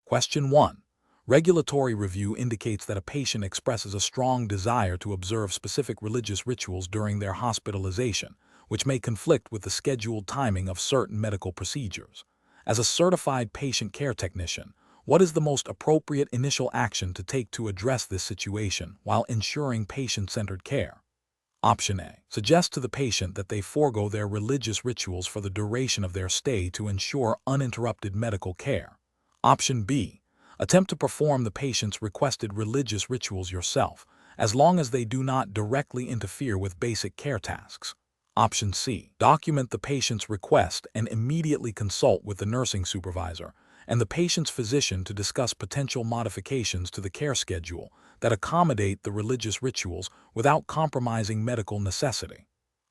Question 1. Regulatory review indicates that a patient expresses a strong desire to observe specific religious rituals during their hospitalization, which may conflict with the scheduled timing of certain medical procedures. As a certified patient care technician, what is the most appropriate initial action to take to address this situation while ensuring patient-centered care? Option A. Suggest to the patient that they forego their religious rituals for the duration of their stay to ensure uninterrupted medical care. Option B. Attempt to perform the patient's requested religious rituals yourself, as long as they do not directly interfere with basic care tasks. Option C. Document the patient's request and immediately consult with the nursing supervisor and the patient's physician to discuss potential modifications to the care schedule that accommodate the religious rituals without compromising medical necessity.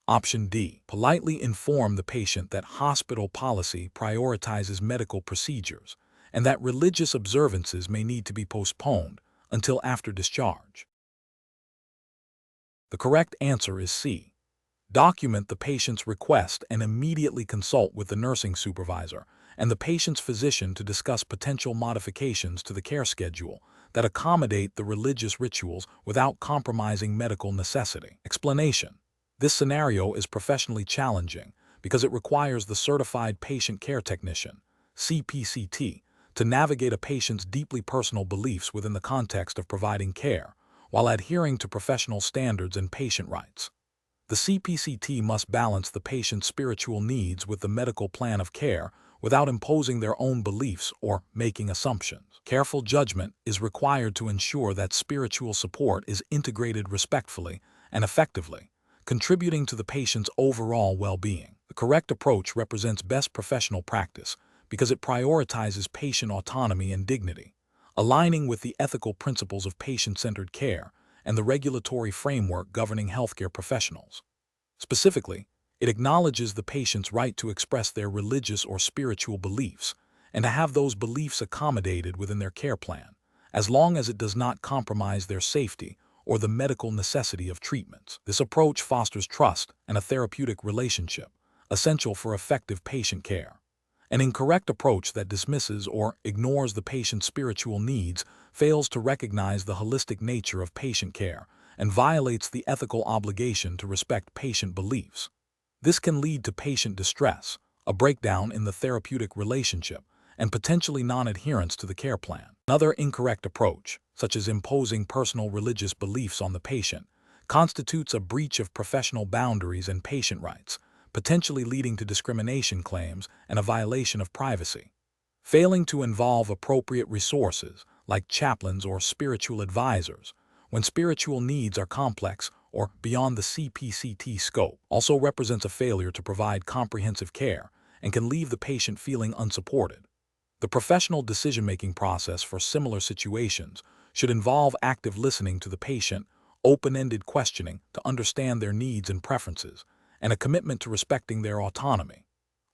Option D. Politely inform the patient that hospital policy prioritizes medical procedures and that religious observances may need to be postponed until after discharge. The correct answer is C. Document the patient's request and immediately consult with the nursing supervisor and the patient's physician to discuss potential modifications to the care schedule that accommodate the religious rituals without compromising medical necessity. Explanation. This scenario is professionally challenging because it requires the certified patient care technician, CPCT, to navigate a patient's deeply personal beliefs within the context of providing care, while adhering to professional standards and patient rights. The CPCT must balance the patient's spiritual needs with the medical plan of care without imposing their own beliefs or making assumptions. Careful judgment is required to ensure that spiritual support is integrated respectfully and effectively, contributing to the patient's overall well-being. The correct approach represents best professional practice because it prioritizes patient autonomy and dignity, aligning with the ethical principles of patient-centered care and the regulatory framework governing healthcare professionals. Specifically, it acknowledges the patient's right to express their religious or spiritual beliefs and to have those beliefs accommodated within their care plan, as long as it does not compromise their safety or the medical necessity of treatments. This approach fosters trust and a therapeutic relationship, essential for effective patient care. An incorrect approach that dismisses or ignores the patient's spiritual needs fails to recognize the holistic nature of patient care and violates the ethical obligation to respect patient beliefs. This can lead to patient distress, a breakdown in the therapeutic relationship, and potentially non-adherence to the care plan. Another incorrect approach, such as imposing personal religious beliefs on the patient, constitutes a breach of professional boundaries and patient rights, potentially leading to discrimination claims and a violation of privacy. Failing to involve appropriate resources, like chaplains or spiritual advisors, when spiritual needs are complex or beyond the CPCT scope, also represents a failure to provide comprehensive care and can leave the patient feeling unsupported. The professional decision-making process for similar situations should involve active listening to the patient, open-ended questioning to understand their needs and preferences, and a commitment to respecting their autonomy.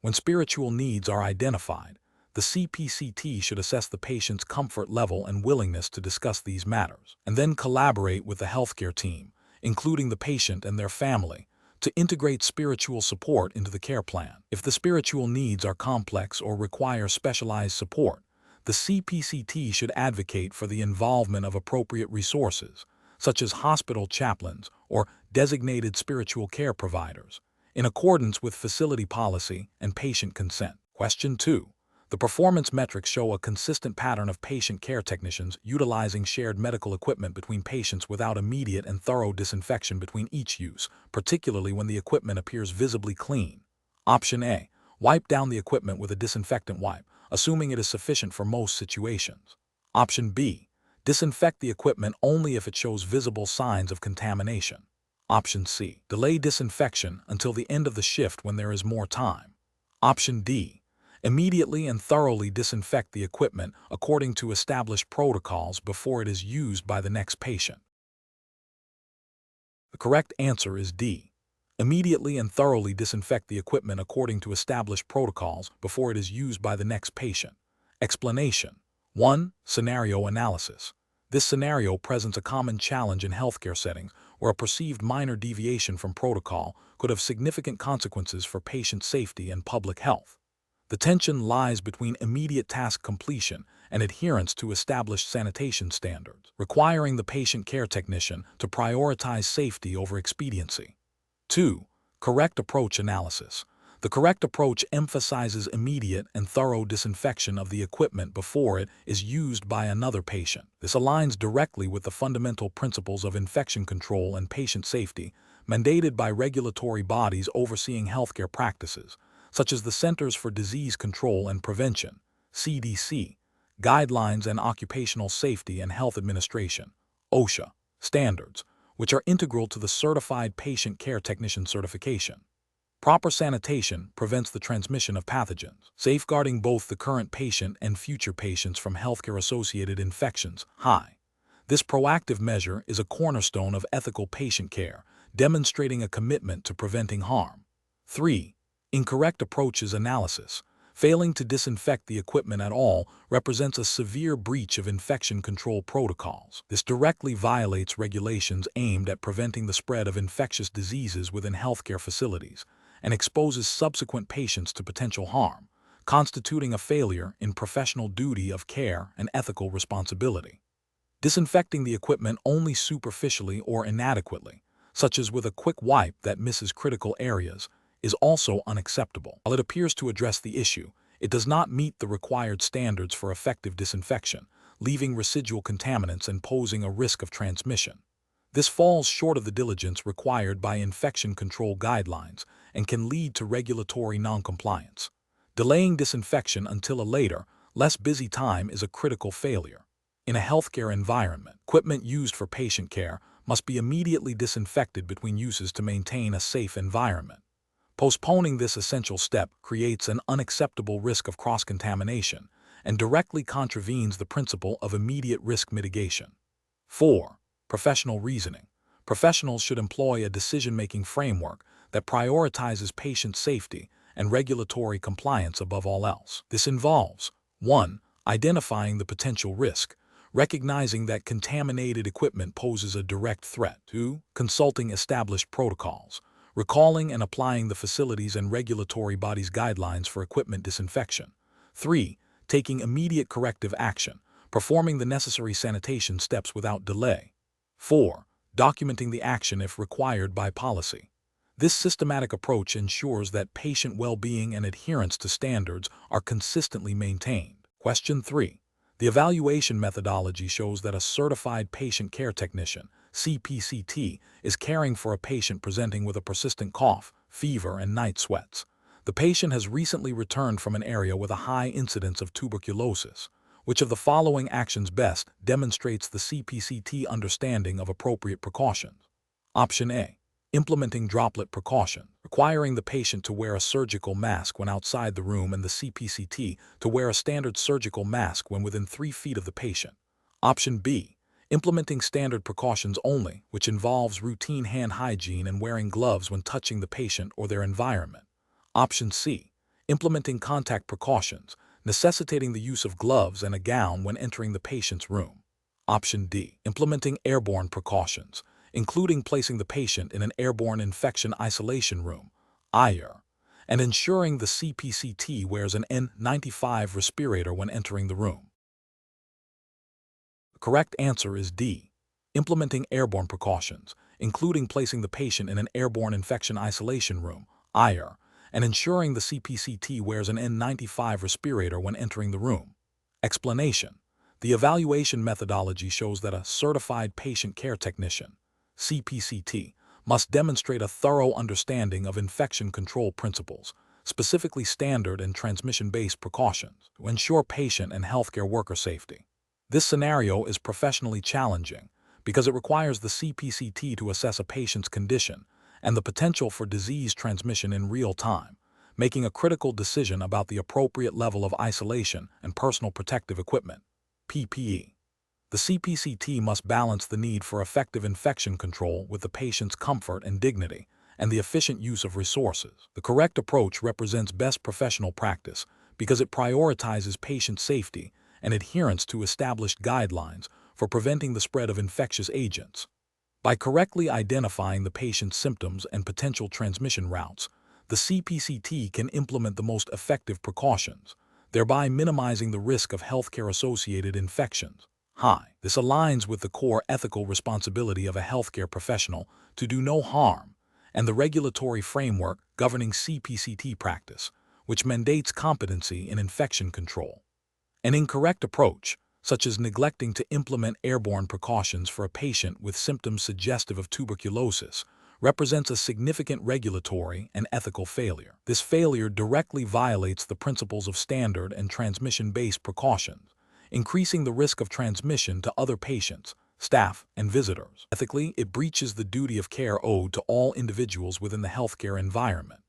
When spiritual needs are identified, the CPCT should assess the patient's comfort level and willingness to discuss these matters, and then collaborate with the healthcare team, including the patient and their family, to integrate spiritual support into the care plan. If the spiritual needs are complex or require specialized support, the CPCT should advocate for the involvement of appropriate resources, such as hospital chaplains or designated spiritual care providers, in accordance with facility policy and patient consent. Question 2. The performance metrics show a consistent pattern of patient care technicians utilizing shared medical equipment between patients without immediate and thorough disinfection between each use, particularly when the equipment appears visibly clean. Option A. Wipe down the equipment with a disinfectant wipe, assuming it is sufficient for most situations. Option B. Disinfect the equipment only if it shows visible signs of contamination. Option C. Delay disinfection until the end of the shift when there is more time. Option D. Immediately and thoroughly disinfect the equipment according to established protocols before it is used by the next patient. The correct answer is D. Immediately and thoroughly disinfect the equipment according to established protocols before it is used by the next patient. Explanation. 1. Scenario analysis. This scenario presents a common challenge in healthcare settings where a perceived minor deviation from protocol could have significant consequences for patient safety and public health. The tension lies between immediate task completion and adherence to established sanitation standards, requiring the patient care technician to prioritize safety over expediency. 2. Correct approach analysis. The correct approach emphasizes immediate and thorough disinfection of the equipment before it is used by another patient. This aligns directly with the fundamental principles of infection control and patient safety, mandated by regulatory bodies overseeing healthcare practices, such as the Centers for Disease Control and Prevention, CDC, Guidelines and Occupational Safety and Health Administration, OSHA, standards, which are integral to the Certified Patient Care Technician certification. Proper sanitation prevents the transmission of pathogens, safeguarding both the current patient and future patients from healthcare-associated infections. This proactive measure is a cornerstone of ethical patient care, demonstrating a commitment to preventing harm. 3. Incorrect approaches analysis. Failing to disinfect the equipment at all represents a severe breach of infection control protocols. This directly violates regulations aimed at preventing the spread of infectious diseases within healthcare facilities and exposes subsequent patients to potential harm, constituting a failure in professional duty of care and ethical responsibility. Disinfecting the equipment only superficially or inadequately, such as with a quick wipe that misses critical areas, is also unacceptable. While it appears to address the issue, it does not meet the required standards for effective disinfection, leaving residual contaminants and posing a risk of transmission. This falls short of the diligence required by infection control guidelines and can lead to regulatory noncompliance. Delaying disinfection until a later, less busy time is a critical failure. In a healthcare environment, equipment used for patient care must be immediately disinfected between uses to maintain a safe environment. Postponing this essential step creates an unacceptable risk of cross-contamination and directly contravenes the principle of immediate risk mitigation. 4. Professional reasoning. Professionals should employ a decision-making framework that prioritizes patient safety and regulatory compliance above all else. This involves 1. Identifying the potential risk, recognizing that contaminated equipment poses a direct threat. 2. Consulting established protocols, recalling and applying the facilities and regulatory bodies' guidelines for equipment disinfection. 3. Taking immediate corrective action, performing the necessary sanitation steps without delay. 4. Documenting the action if required by policy. This systematic approach ensures that patient well-being and adherence to standards are consistently maintained. Question 3. The evaluation methodology shows that a certified patient care technician, CPCT, is caring for a patient presenting with a persistent cough, fever, and night sweats. The patient has recently returned from an area with a high incidence of tuberculosis. Which of the following actions best demonstrates the CPCT understanding of appropriate precautions? Option A. Implementing droplet precaution, requiring the patient to wear a surgical mask when outside the room and the CPCT to wear a standard surgical mask when within 3 feet of the patient. Option B. Implementing standard precautions only, which involves routine hand hygiene and wearing gloves when touching the patient or their environment. Option C. Implementing contact precautions, necessitating the use of gloves and a gown when entering the patient's room. Option D. Implementing airborne precautions, including placing the patient in an airborne infection isolation room, IR, and ensuring the CPCT wears an N95 respirator when entering the room. The correct answer is D. Implementing airborne precautions, including placing the patient in an airborne infection isolation room, IR, and ensuring the CPCT wears an N95 respirator when entering the room. Explanation. The evaluation methodology shows that a certified patient care technician, CPCT, must demonstrate a thorough understanding of infection control principles, specifically standard and transmission-based precautions, to ensure patient and healthcare worker safety. This scenario is professionally challenging because it requires the CPCT to assess a patient's condition and the potential for disease transmission in real time, making a critical decision about the appropriate level of isolation and personal protective equipment, PPE. The CPCT must balance the need for effective infection control with the patient's comfort and dignity, and the efficient use of resources. The correct approach represents best professional practice because it prioritizes patient safety and adherence to established guidelines for preventing the spread of infectious agents. By correctly identifying the patient's symptoms and potential transmission routes, the CPCT can implement the most effective precautions, thereby minimizing the risk of healthcare-associated infections. This aligns with the core ethical responsibility of a healthcare professional to do no harm and the regulatory framework governing CPCT practice, which mandates competency in infection control. An incorrect approach, such as neglecting to implement airborne precautions for a patient with symptoms suggestive of tuberculosis, represents a significant regulatory and ethical failure. This failure directly violates the principles of standard and transmission-based precautions, increasing the risk of transmission to other patients, staff, and visitors. Ethically, it breaches the duty of care owed to all individuals within the healthcare environment.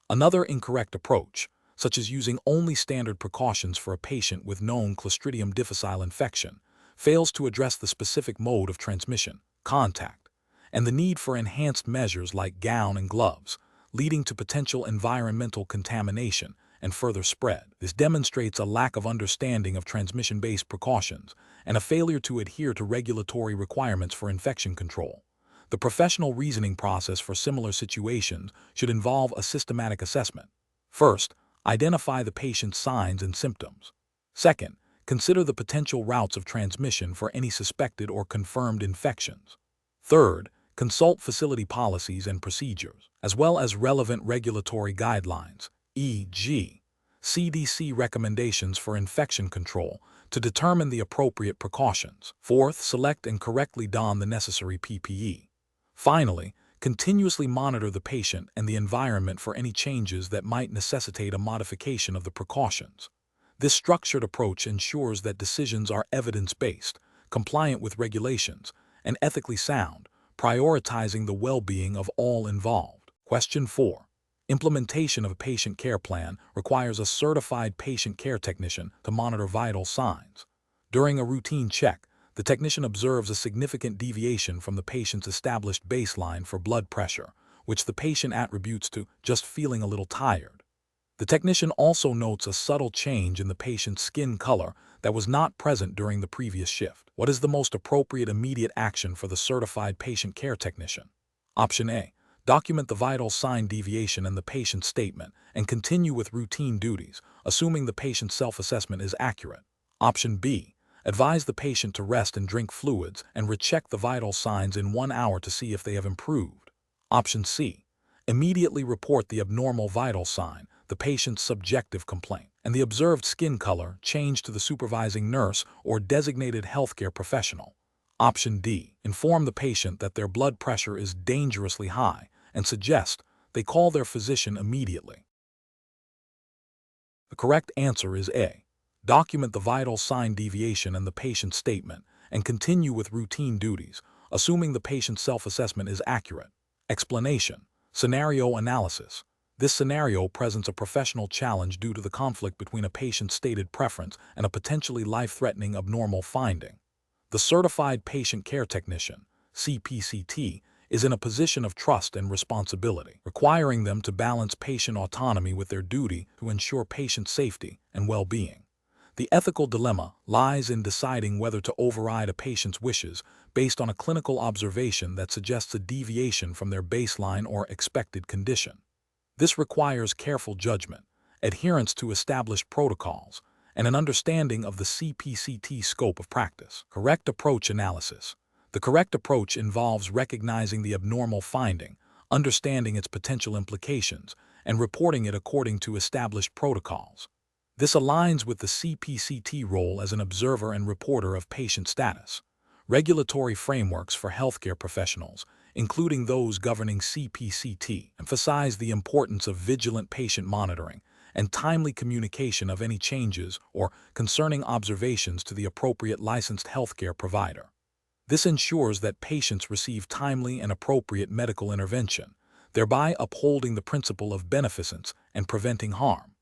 Another incorrect approach, such as using only standard precautions for a patient with known Clostridium difficile infection, fails to address the specific mode of transmission, contact, and the need for enhanced measures like gown and gloves, leading to potential environmental contamination and further spread. This demonstrates a lack of understanding of transmission-based precautions and a failure to adhere to regulatory requirements for infection control. The professional reasoning process for similar situations should involve a systematic assessment. First, identify the patient's signs and symptoms. Second, consider the potential routes of transmission for any suspected or confirmed infections. Third, consult facility policies and procedures, as well as relevant regulatory guidelines, e.g., CDC recommendations for infection control, to determine the appropriate precautions. Fourth, select and correctly don the necessary PPE. Finally, continuously monitor the patient and the environment for any changes that might necessitate a modification of the precautions. This structured approach ensures that decisions are evidence-based, compliant with regulations, and ethically sound, prioritizing the well-being of all involved. Question 4. Implementation of a patient care plan requires a certified patient care technician to monitor vital signs. During a routine check, the technician observes a significant deviation from the patient's established baseline for blood pressure, which the patient attributes to just feeling a little tired. The technician also notes a subtle change in the patient's skin color that was not present during the previous shift. What is the most appropriate immediate action for the certified patient care technician? Option A. Document the vital sign deviation and the patient's statement and continue with routine duties, assuming the patient's self-assessment is accurate. Option B. Advise the patient to rest and drink fluids and recheck the vital signs in 1 hour to see if they have improved. Option C. Immediately report the abnormal vital sign, the patient's subjective complaint, and the observed skin color change to the supervising nurse or designated healthcare professional. Option D. Inform the patient that their blood pressure is dangerously high and suggest they call their physician immediately. The correct answer is A. Document the vital sign deviation and the patient's statement and continue with routine duties, assuming the patient's self-assessment is accurate. Explanation. Scenario analysis. This scenario presents a professional challenge due to the conflict between a patient's stated preference and a potentially life-threatening abnormal finding. The certified patient care technician, CPCT, is in a position of trust and responsibility, requiring them to balance patient autonomy with their duty to ensure patient safety and well-being. The ethical dilemma lies in deciding whether to override a patient's wishes based on a clinical observation that suggests a deviation from their baseline or expected condition. This requires careful judgment, adherence to established protocols, and an understanding of the CPCT scope of practice. Correct approach analysis. The correct approach involves recognizing the abnormal finding, understanding its potential implications, and reporting it according to established protocols. This aligns with the CPCT role as an observer and reporter of patient status. Regulatory frameworks for healthcare professionals, including those governing CPCT, emphasize the importance of vigilant patient monitoring and timely communication of any changes or concerning observations to the appropriate licensed healthcare provider. This ensures that patients receive timely and appropriate medical intervention, thereby upholding the principle of beneficence and preventing harm.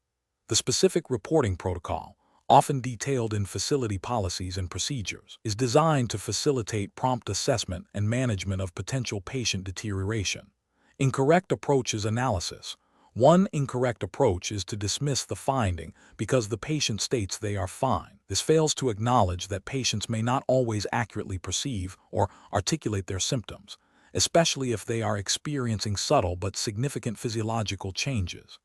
The specific reporting protocol, often detailed in facility policies and procedures, is designed to facilitate prompt assessment and management of potential patient deterioration. Incorrect approaches analysis. One incorrect approach is to dismiss the finding because the patient states they are fine. This fails to acknowledge that patients may not always accurately perceive or articulate their symptoms, especially if they are experiencing subtle but significant physiological changes.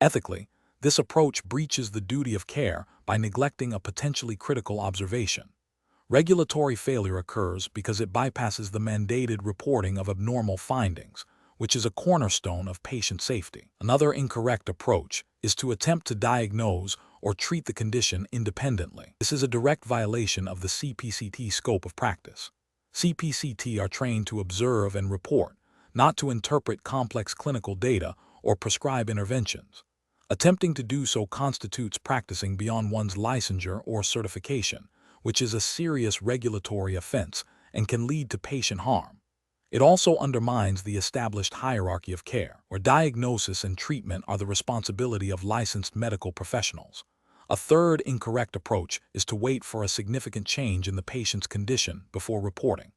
Ethically, This approach breaches the duty of care by neglecting a potentially critical observation. Regulatory failure occurs because it bypasses the mandated reporting of abnormal findings, which is a cornerstone of patient safety. Another incorrect approach is to attempt to diagnose or treat the condition independently. This is a direct violation of the CPCT scope of practice. CPCT are trained to observe and report, not to interpret complex clinical data or prescribe interventions. Attempting to do so constitutes practicing beyond one's licensure or certification, which is a serious regulatory offense and can lead to patient harm. It also undermines the established hierarchy of care, where diagnosis and treatment are the responsibility of licensed medical professionals. A third incorrect approach is to wait for a significant change in the patient's condition before reporting.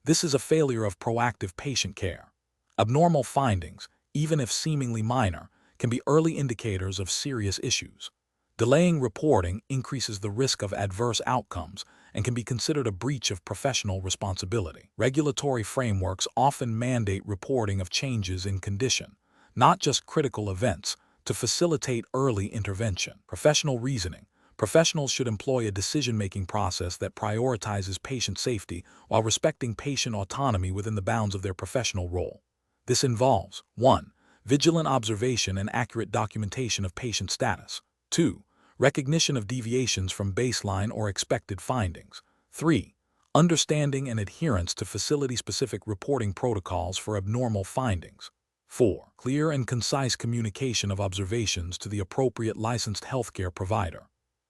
This is a failure of proactive patient care. Abnormal findings, even if seemingly minor, can be early indicators of serious issues. Delaying reporting increases the risk of adverse outcomes and can be considered a breach of professional responsibility. Regulatory frameworks often mandate reporting of changes in condition, not just critical events, to facilitate early intervention. Professional reasoning. Professionals should employ a decision-making process that prioritizes patient safety while respecting patient autonomy within the bounds of their professional role. This involves 1. Vigilant observation and accurate documentation of patient status. 2. Recognition of deviations from baseline or expected findings. 3. Understanding and adherence to facility-specific reporting protocols for abnormal findings. 4. Clear and concise communication of observations to the appropriate licensed healthcare provider.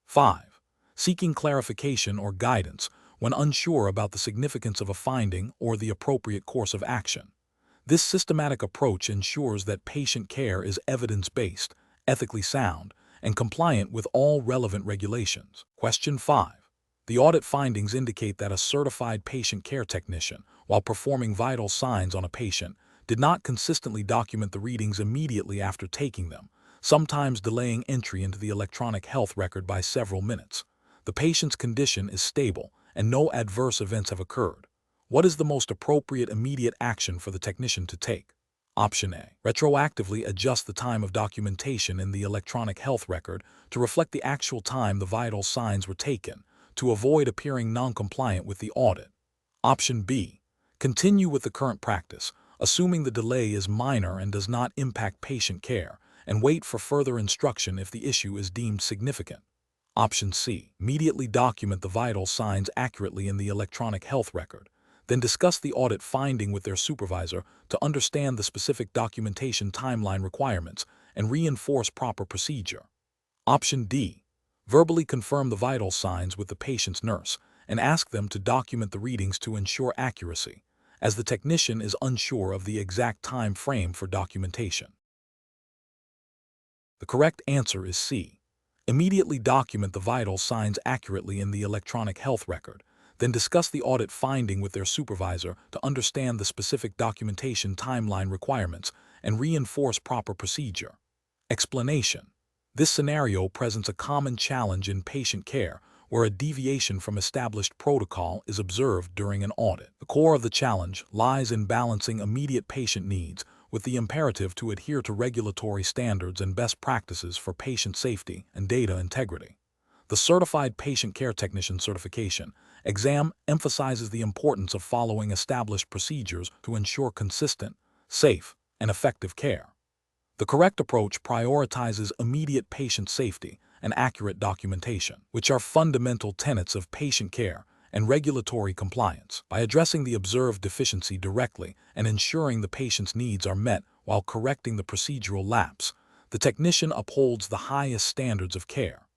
5. Seeking clarification or guidance when unsure about the significance of a finding or the appropriate course of action. This systematic approach ensures that patient care is evidence-based, ethically sound, and compliant with all relevant regulations. Question 5. The audit findings indicate that a certified patient care technician, while performing vital signs on a patient, did not consistently document the readings immediately after taking them, sometimes delaying entry into the electronic health record by several minutes. The patient's condition is stable and no adverse events have occurred. What is the most appropriate immediate action for the technician to take? Option A. Retroactively adjust the time of documentation in the electronic health record to reflect the actual time the vital signs were taken, to avoid appearing non-compliant with the audit. Option B. Continue with the current practice, assuming the delay is minor and does not impact patient care, and wait for further instruction if the issue is deemed significant. Option C. Immediately document the vital signs accurately in the electronic health record. Then discuss the audit finding with their supervisor to understand the specific documentation timeline requirements and reinforce proper procedure. Option D. Verbally confirm the vital signs with the patient's nurse and ask them to document the readings to ensure accuracy, as the technician is unsure of the exact time frame for documentation. The correct answer is C. Immediately document the vital signs accurately in the electronic health record. Then discuss the audit finding with their supervisor to understand the specific documentation timeline requirements and reinforce proper procedure. Explanation. This scenario presents a common challenge in patient care where a deviation from established protocol is observed during an audit. The core of the challenge lies in balancing immediate patient needs with the imperative to adhere to regulatory standards and best practices for patient safety and data integrity. The Certified Patient Care Technician Certification exam emphasizes the importance of following established procedures to ensure consistent, safe, and effective care. The correct approach prioritizes immediate patient safety and accurate documentation, which are fundamental tenets of patient care and regulatory compliance. By addressing the observed deficiency directly and ensuring the patient's needs are met while correcting the procedural lapse, the technician upholds the highest standards of care.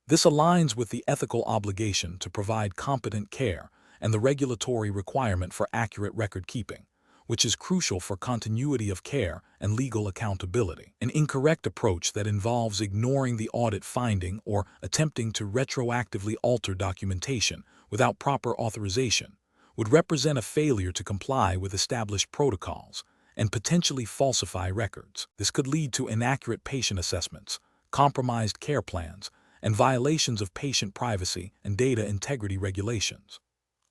This aligns with the ethical obligation to provide competent care and the regulatory requirement for accurate record keeping, which is crucial for continuity of care and legal accountability. An incorrect approach that involves ignoring the audit finding or attempting to retroactively alter documentation without proper authorization would represent a failure to comply with established protocols and potentially falsify records. This could lead to inaccurate patient assessments, compromised care plans, and violations of patient privacy and data integrity regulations.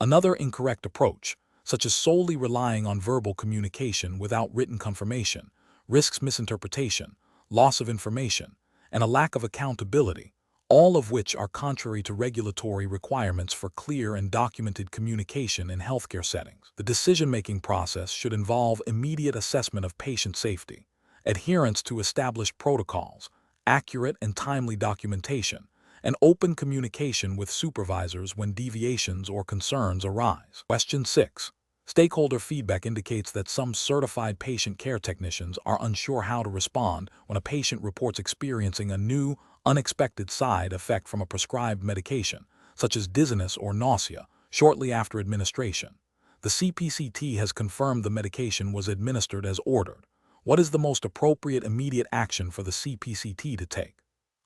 Another incorrect approach, such as solely relying on verbal communication without written confirmation, risks misinterpretation, loss of information, and a lack of accountability, all of which are contrary to regulatory requirements for clear and documented communication in healthcare settings. The decision-making process should involve immediate assessment of patient safety, adherence to established protocols, accurate and timely documentation, and open communication with supervisors when deviations or concerns arise. Question 6. Stakeholder feedback indicates that some certified patient care technicians are unsure how to respond when a patient reports experiencing a new, unexpected side effect from a prescribed medication, such as dizziness or nausea, shortly after administration. The CPCT has confirmed the medication was administered as ordered. What is the most appropriate immediate action for the CPCT to take?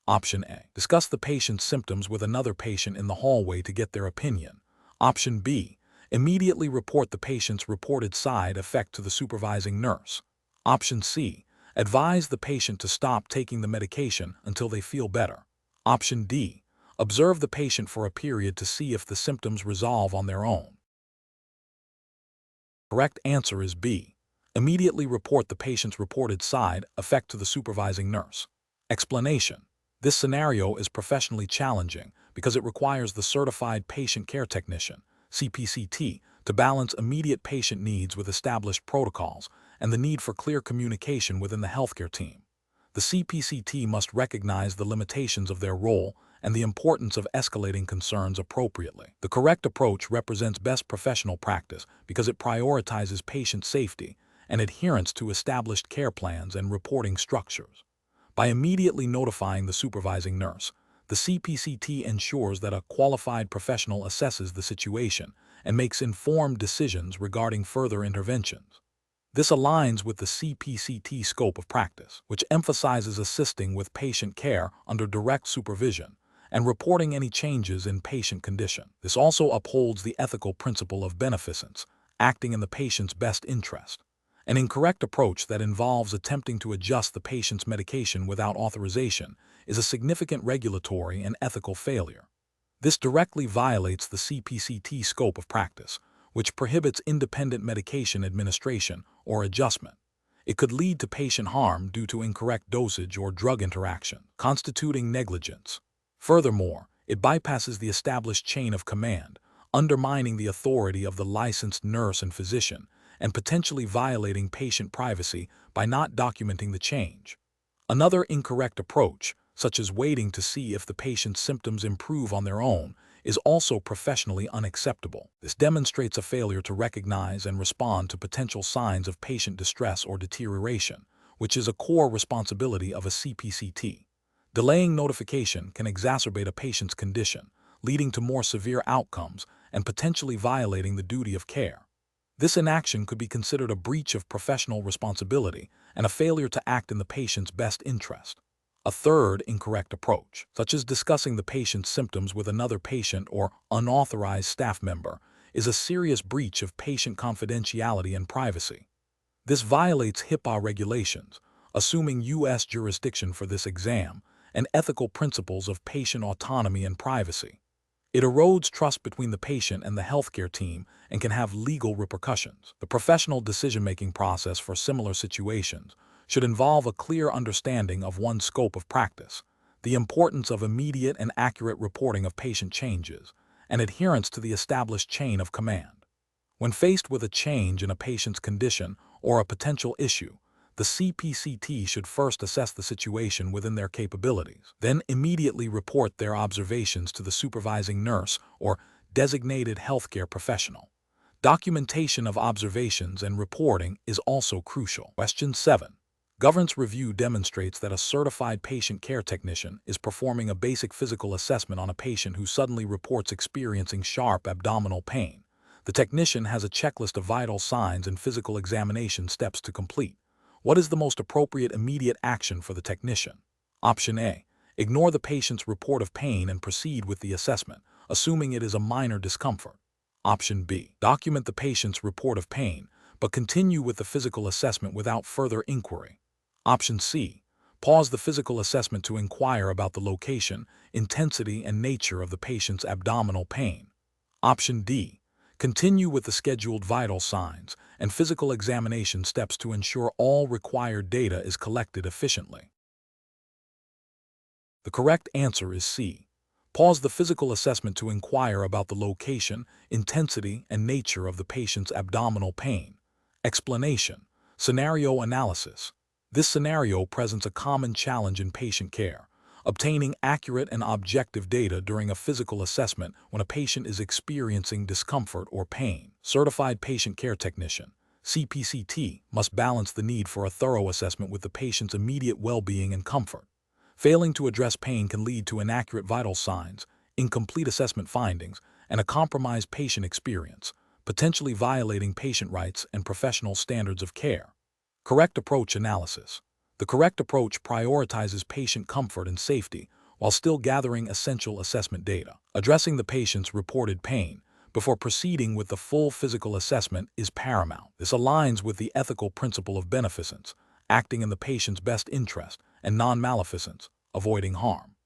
Option A. Discuss the patient's symptoms with another patient in the hallway to get their opinion. Option B. Immediately report the patient's reported side effect to the supervising nurse. Option C. Advise the patient to stop taking the medication until they feel better. Option D. Observe the patient for a period to see if the symptoms resolve on their own. Correct answer is B. Immediately report the patient's reported side effect to the supervising nurse. Explanation. This scenario is professionally challenging because it requires the certified patient care technician, CPCT, to balance immediate patient needs with established protocols and the need for clear communication within the healthcare team. The CPCT must recognize the limitations of their role and the importance of escalating concerns appropriately. The correct approach represents best professional practice because it prioritizes patient safety and adherence to established care plans and reporting structures. By immediately notifying the supervising nurse, the CPCT ensures that a qualified professional assesses the situation and makes informed decisions regarding further interventions. This aligns with the CPCT scope of practice, which emphasizes assisting with patient care under direct supervision and reporting any changes in patient condition. This also upholds the ethical principle of beneficence, acting in the patient's best interest. An incorrect approach that involves attempting to adjust the patient's medication without authorization is a significant regulatory and ethical failure. This directly violates the CPCT scope of practice, which prohibits independent medication administration or adjustment. It could lead to patient harm due to incorrect dosage or drug interaction, constituting negligence. Furthermore, it bypasses the established chain of command, undermining the authority of the licensed nurse and physician, and potentially violating patient privacy by not documenting the change. Another incorrect approach, such as waiting to see if the patient's symptoms improve on their own, is also professionally unacceptable. This demonstrates a failure to recognize and respond to potential signs of patient distress or deterioration, which is a core responsibility of a CPCT. Delaying notification can exacerbate a patient's condition, leading to more severe outcomes and potentially violating the duty of care. This inaction could be considered a breach of professional responsibility and a failure to act in the patient's best interest. A third incorrect approach, such as discussing the patient's symptoms with another patient or unauthorized staff member, is a serious breach of patient confidentiality and privacy. This violates HIPAA regulations, assuming U.S. jurisdiction for this exam, and ethical principles of patient autonomy and privacy. It erodes trust between the patient and the healthcare team and can have legal repercussions. The professional decision-making process for similar situations should involve a clear understanding of one's scope of practice, the importance of immediate and accurate reporting of patient changes, and adherence to the established chain of command. When faced with a change in a patient's condition or a potential issue, the CPCT should first assess the situation within their capabilities, then immediately report their observations to the supervising nurse or designated healthcare professional. Documentation of observations and reporting is also crucial. Question 7. Governance review demonstrates that a certified patient care technician is performing a basic physical assessment on a patient who suddenly reports experiencing sharp abdominal pain. The technician has a checklist of vital signs and physical examination steps to complete. What is the most appropriate immediate action for the technician? Option A. Ignore the patient's report of pain and proceed with the assessment, assuming it is a minor discomfort. Option B. Document the patient's report of pain, but continue with the physical assessment without further inquiry. Option C. Pause the physical assessment to inquire about the location, intensity, and nature of the patient's abdominal pain. Option D. Continue with the scheduled vital signs and physical examination steps to ensure all required data is collected efficiently. The correct answer is C. Pause the physical assessment to inquire about the location, intensity, and nature of the patient's abdominal pain. Explanation. Scenario analysis. This scenario presents a common challenge in patient care: obtaining accurate and objective data during a physical assessment when a patient is experiencing discomfort or pain. Certified Patient Care Technician, CPCT, must balance the need for a thorough assessment with the patient's immediate well-being and comfort. Failing to address pain can lead to inaccurate vital signs, incomplete assessment findings, and a compromised patient experience, potentially violating patient rights and professional standards of care. Correct approach analysis. The correct approach prioritizes patient comfort and safety while still gathering essential assessment data. Addressing the patient's reported pain before proceeding with the full physical assessment is paramount. This aligns with the ethical principle of beneficence, acting in the patient's best interest, and non-maleficence, avoiding harm.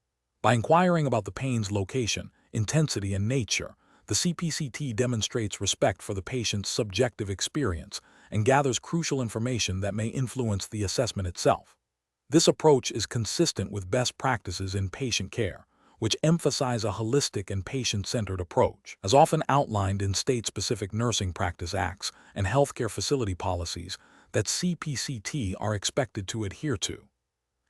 By inquiring about the pain's location, intensity, and nature, the CPCT demonstrates respect for the patient's subjective experience and gathers crucial information that may influence the assessment itself. This approach is consistent with best practices in patient care, which emphasize a holistic and patient-centered approach. As often outlined in state-specific nursing practice acts and healthcare facility policies that CPCT are expected to adhere to.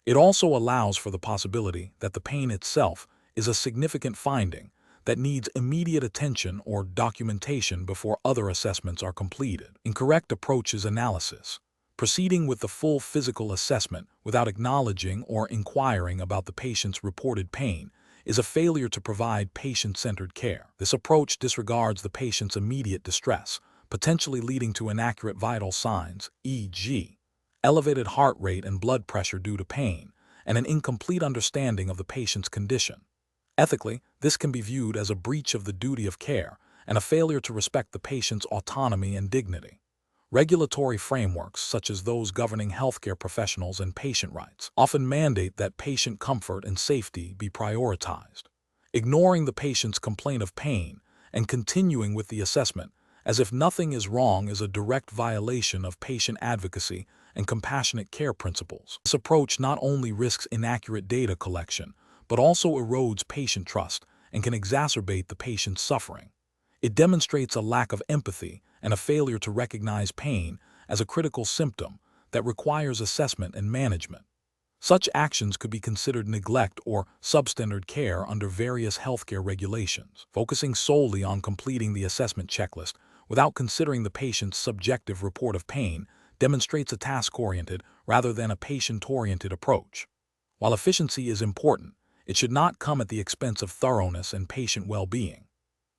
It also allows for the possibility that the pain itself is a significant finding that needs immediate attention or documentation before other assessments are completed. Incorrect approach is analysis. Proceeding with the full physical assessment without acknowledging or inquiring about the patient's reported pain is a failure to provide patient-centered care. This approach disregards the patient's immediate distress, potentially leading to inaccurate vital signs, e.g., elevated heart rate and blood pressure due to pain, and an incomplete understanding of the patient's condition. Ethically, this can be viewed as a breach of the duty of care and a failure to respect the patient's autonomy and dignity. Regulatory frameworks, such as those governing healthcare professionals and patient rights, often mandate that patient comfort and safety be prioritized. Ignoring the patient's complaint of pain and continuing with the assessment as if nothing is wrong is a direct violation of patient advocacy and compassionate care principles. This approach not only risks inaccurate data collection, but also erodes patient trust and can exacerbate the patient's suffering. It demonstrates a lack of empathy and a failure to recognize pain as a critical symptom that requires assessment and management. Such actions could be considered neglect or substandard care under various healthcare regulations. Focusing solely on completing the assessment checklist without considering the patient's subjective report of pain demonstrates a task-oriented rather than a patient-oriented approach. While efficiency is important, it should not come at the expense of thoroughness and patient well-being.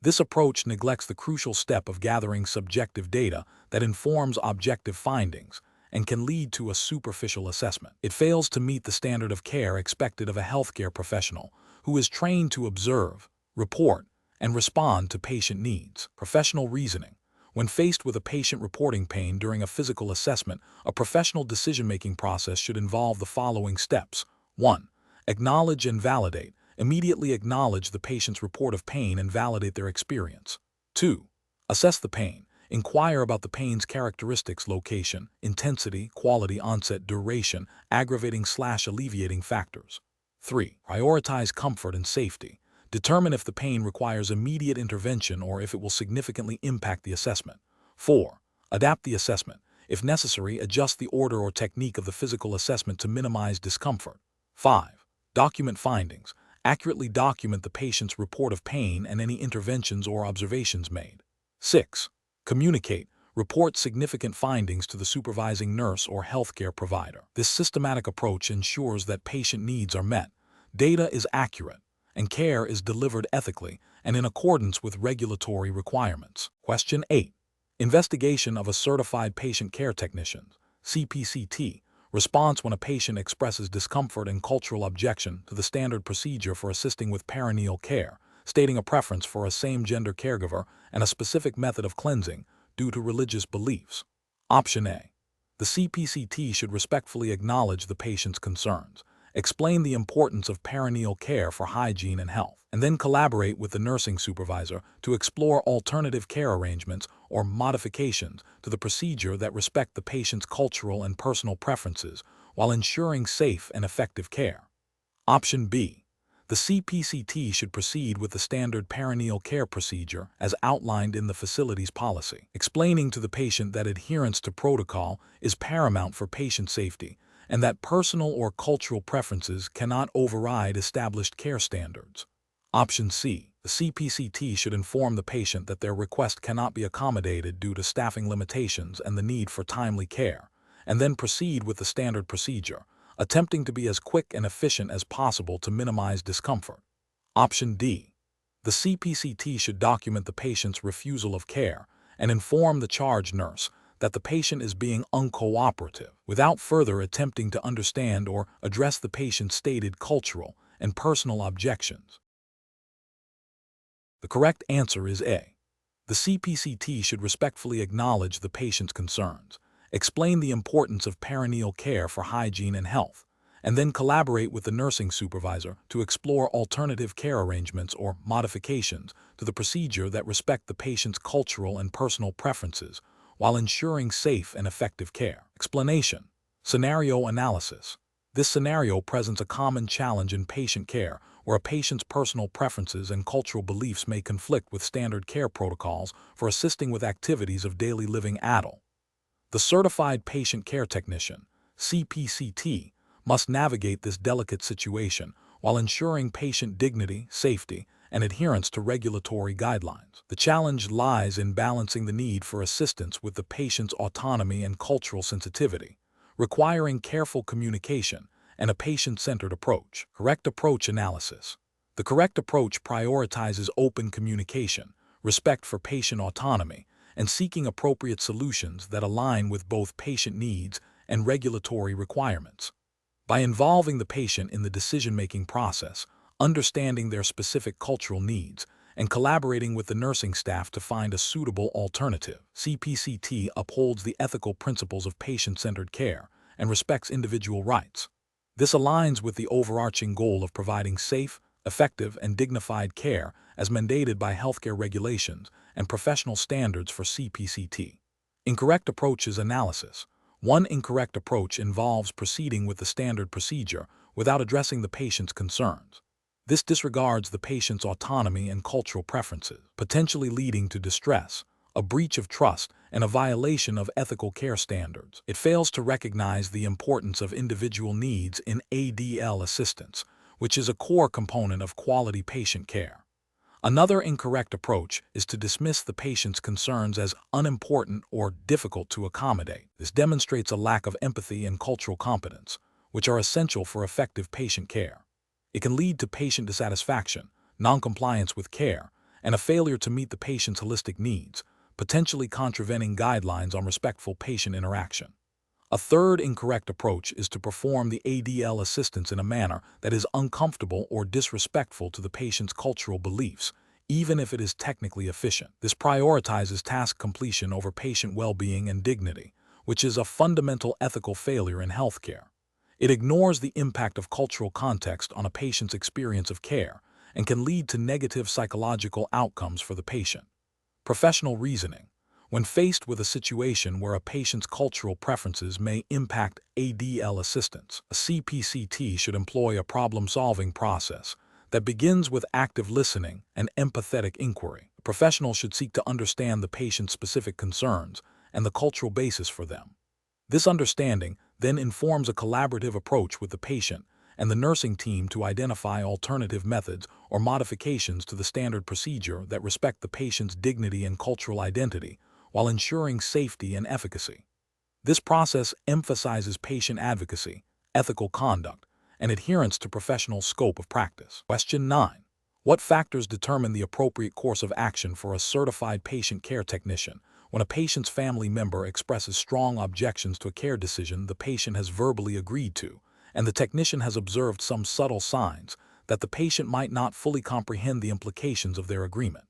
This approach neglects the crucial step of gathering subjective data that informs objective findings and can lead to a superficial assessment. It fails to meet the standard of care expected of a healthcare professional who is trained to observe, report, and respond to patient needs. Professional reasoning. When faced with a patient reporting pain during a physical assessment, a professional decision-making process should involve the following steps. 1. Acknowledge and validate. Immediately acknowledge the patient's report of pain and validate their experience. 2. Assess the pain. Inquire about the pain's characteristics, location, intensity, quality, onset, duration, aggravating/alleviating factors. 3. Prioritize comfort and safety. Determine if the pain requires immediate intervention or if it will significantly impact the assessment. 4. Adapt the assessment. If necessary, adjust the order or technique of the physical assessment to minimize discomfort. 5. Document findings. Accurately document the patient's report of pain and any interventions or observations made. 6. Communicate. Report significant findings to the supervising nurse or healthcare provider. This systematic approach ensures that patient needs are met, data is accurate, and care is delivered ethically and in accordance with regulatory requirements. Question 8. Investigation of a certified patient care technician, CPCT. Response when a patient expresses discomfort and cultural objection to the standard procedure for assisting with perineal care, stating a preference for a same-gender caregiver and a specific method of cleansing due to religious beliefs. Option A. The CPCT should respectfully acknowledge the patient's concerns, explain the importance of perineal care for hygiene and health, and then collaborate with the nursing supervisor to explore alternative care arrangements or modifications to the procedure that respect the patient's cultural and personal preferences while ensuring safe and effective care. Option B. The CPCT should proceed with the standard perineal care procedure as outlined in the facility's policy, explaining to the patient that adherence to protocol is paramount for patient safety and that personal or cultural preferences cannot override established care standards. Option C. The CPCT should inform the patient that their request cannot be accommodated due to staffing limitations and the need for timely care, and then proceed with the standard procedure, attempting to be as quick and efficient as possible to minimize discomfort. Option D. The CPCT should document the patient's refusal of care and inform the charge nurse that the patient is being uncooperative, without further attempting to understand or address the patient's stated cultural and personal objections. The correct answer is A. The CPCT should respectfully acknowledge the patient's concerns, explain the importance of perineal care for hygiene and health, and then collaborate with the nursing supervisor to explore alternative care arrangements or modifications to the procedure that respect the patient's cultural and personal preferences while ensuring safe and effective care. Explanation. Scenario analysis. This scenario presents a common challenge in patient care where a patient's personal preferences and cultural beliefs may conflict with standard care protocols for assisting with activities of daily living adult. The Certified Patient Care Technician, CPCT, must navigate this delicate situation while ensuring patient dignity, safety, and adherence to regulatory guidelines. The challenge lies in balancing the need for assistance with the patient's autonomy and cultural sensitivity, requiring careful communication and a patient-centered approach. Correct approach analysis. The correct approach prioritizes open communication, respect for patient autonomy, and seeking appropriate solutions that align with both patient needs and regulatory requirements. By involving the patient in the decision-making process, understanding their specific cultural needs, and collaborating with the nursing staff to find a suitable alternative, CPCT upholds the ethical principles of patient-centered care and respects individual rights. This aligns with the overarching goal of providing safe, effective, and dignified care as mandated by healthcare regulations and professional standards for CPCT. Incorrect approaches analysis. One incorrect approach involves proceeding with the standard procedure without addressing the patient's concerns. This disregards the patient's autonomy and cultural preferences, potentially leading to distress, a breach of trust, and a violation of ethical care standards. It fails to recognize the importance of individual needs in ADL assistance, which is a core component of quality patient care. Another incorrect approach is to dismiss the patient's concerns as unimportant or difficult to accommodate. This demonstrates a lack of empathy and cultural competence, which are essential for effective patient care. It can lead to patient dissatisfaction, noncompliance with care, and a failure to meet the patient's holistic needs, potentially contravening guidelines on respectful patient interaction. A third incorrect approach is to perform the ADL assistance in a manner that is uncomfortable or disrespectful to the patient's cultural beliefs, even if it is technically efficient. This prioritizes task completion over patient well-being and dignity, which is a fundamental ethical failure in healthcare. It ignores the impact of cultural context on a patient's experience of care and can lead to negative psychological outcomes for the patient. Professional reasoning. When faced with a situation where a patient's cultural preferences may impact ADL assistance, a CPCT should employ a problem-solving process that begins with active listening and empathetic inquiry. The professional should seek to understand the patient's specific concerns and the cultural basis for them. This understanding then informs a collaborative approach with the patient and the nursing team to identify alternative methods or modifications to the standard procedure that respect the patient's dignity and cultural identity, while ensuring safety and efficacy. This process emphasizes patient advocacy, ethical conduct, and adherence to professional scope of practice. Question 9. What factors determine the appropriate course of action for a certified patient care technician when a patient's family member expresses strong objections to a care decision the patient has verbally agreed to, and the technician has observed some subtle signs that the patient might not fully comprehend the implications of their agreement?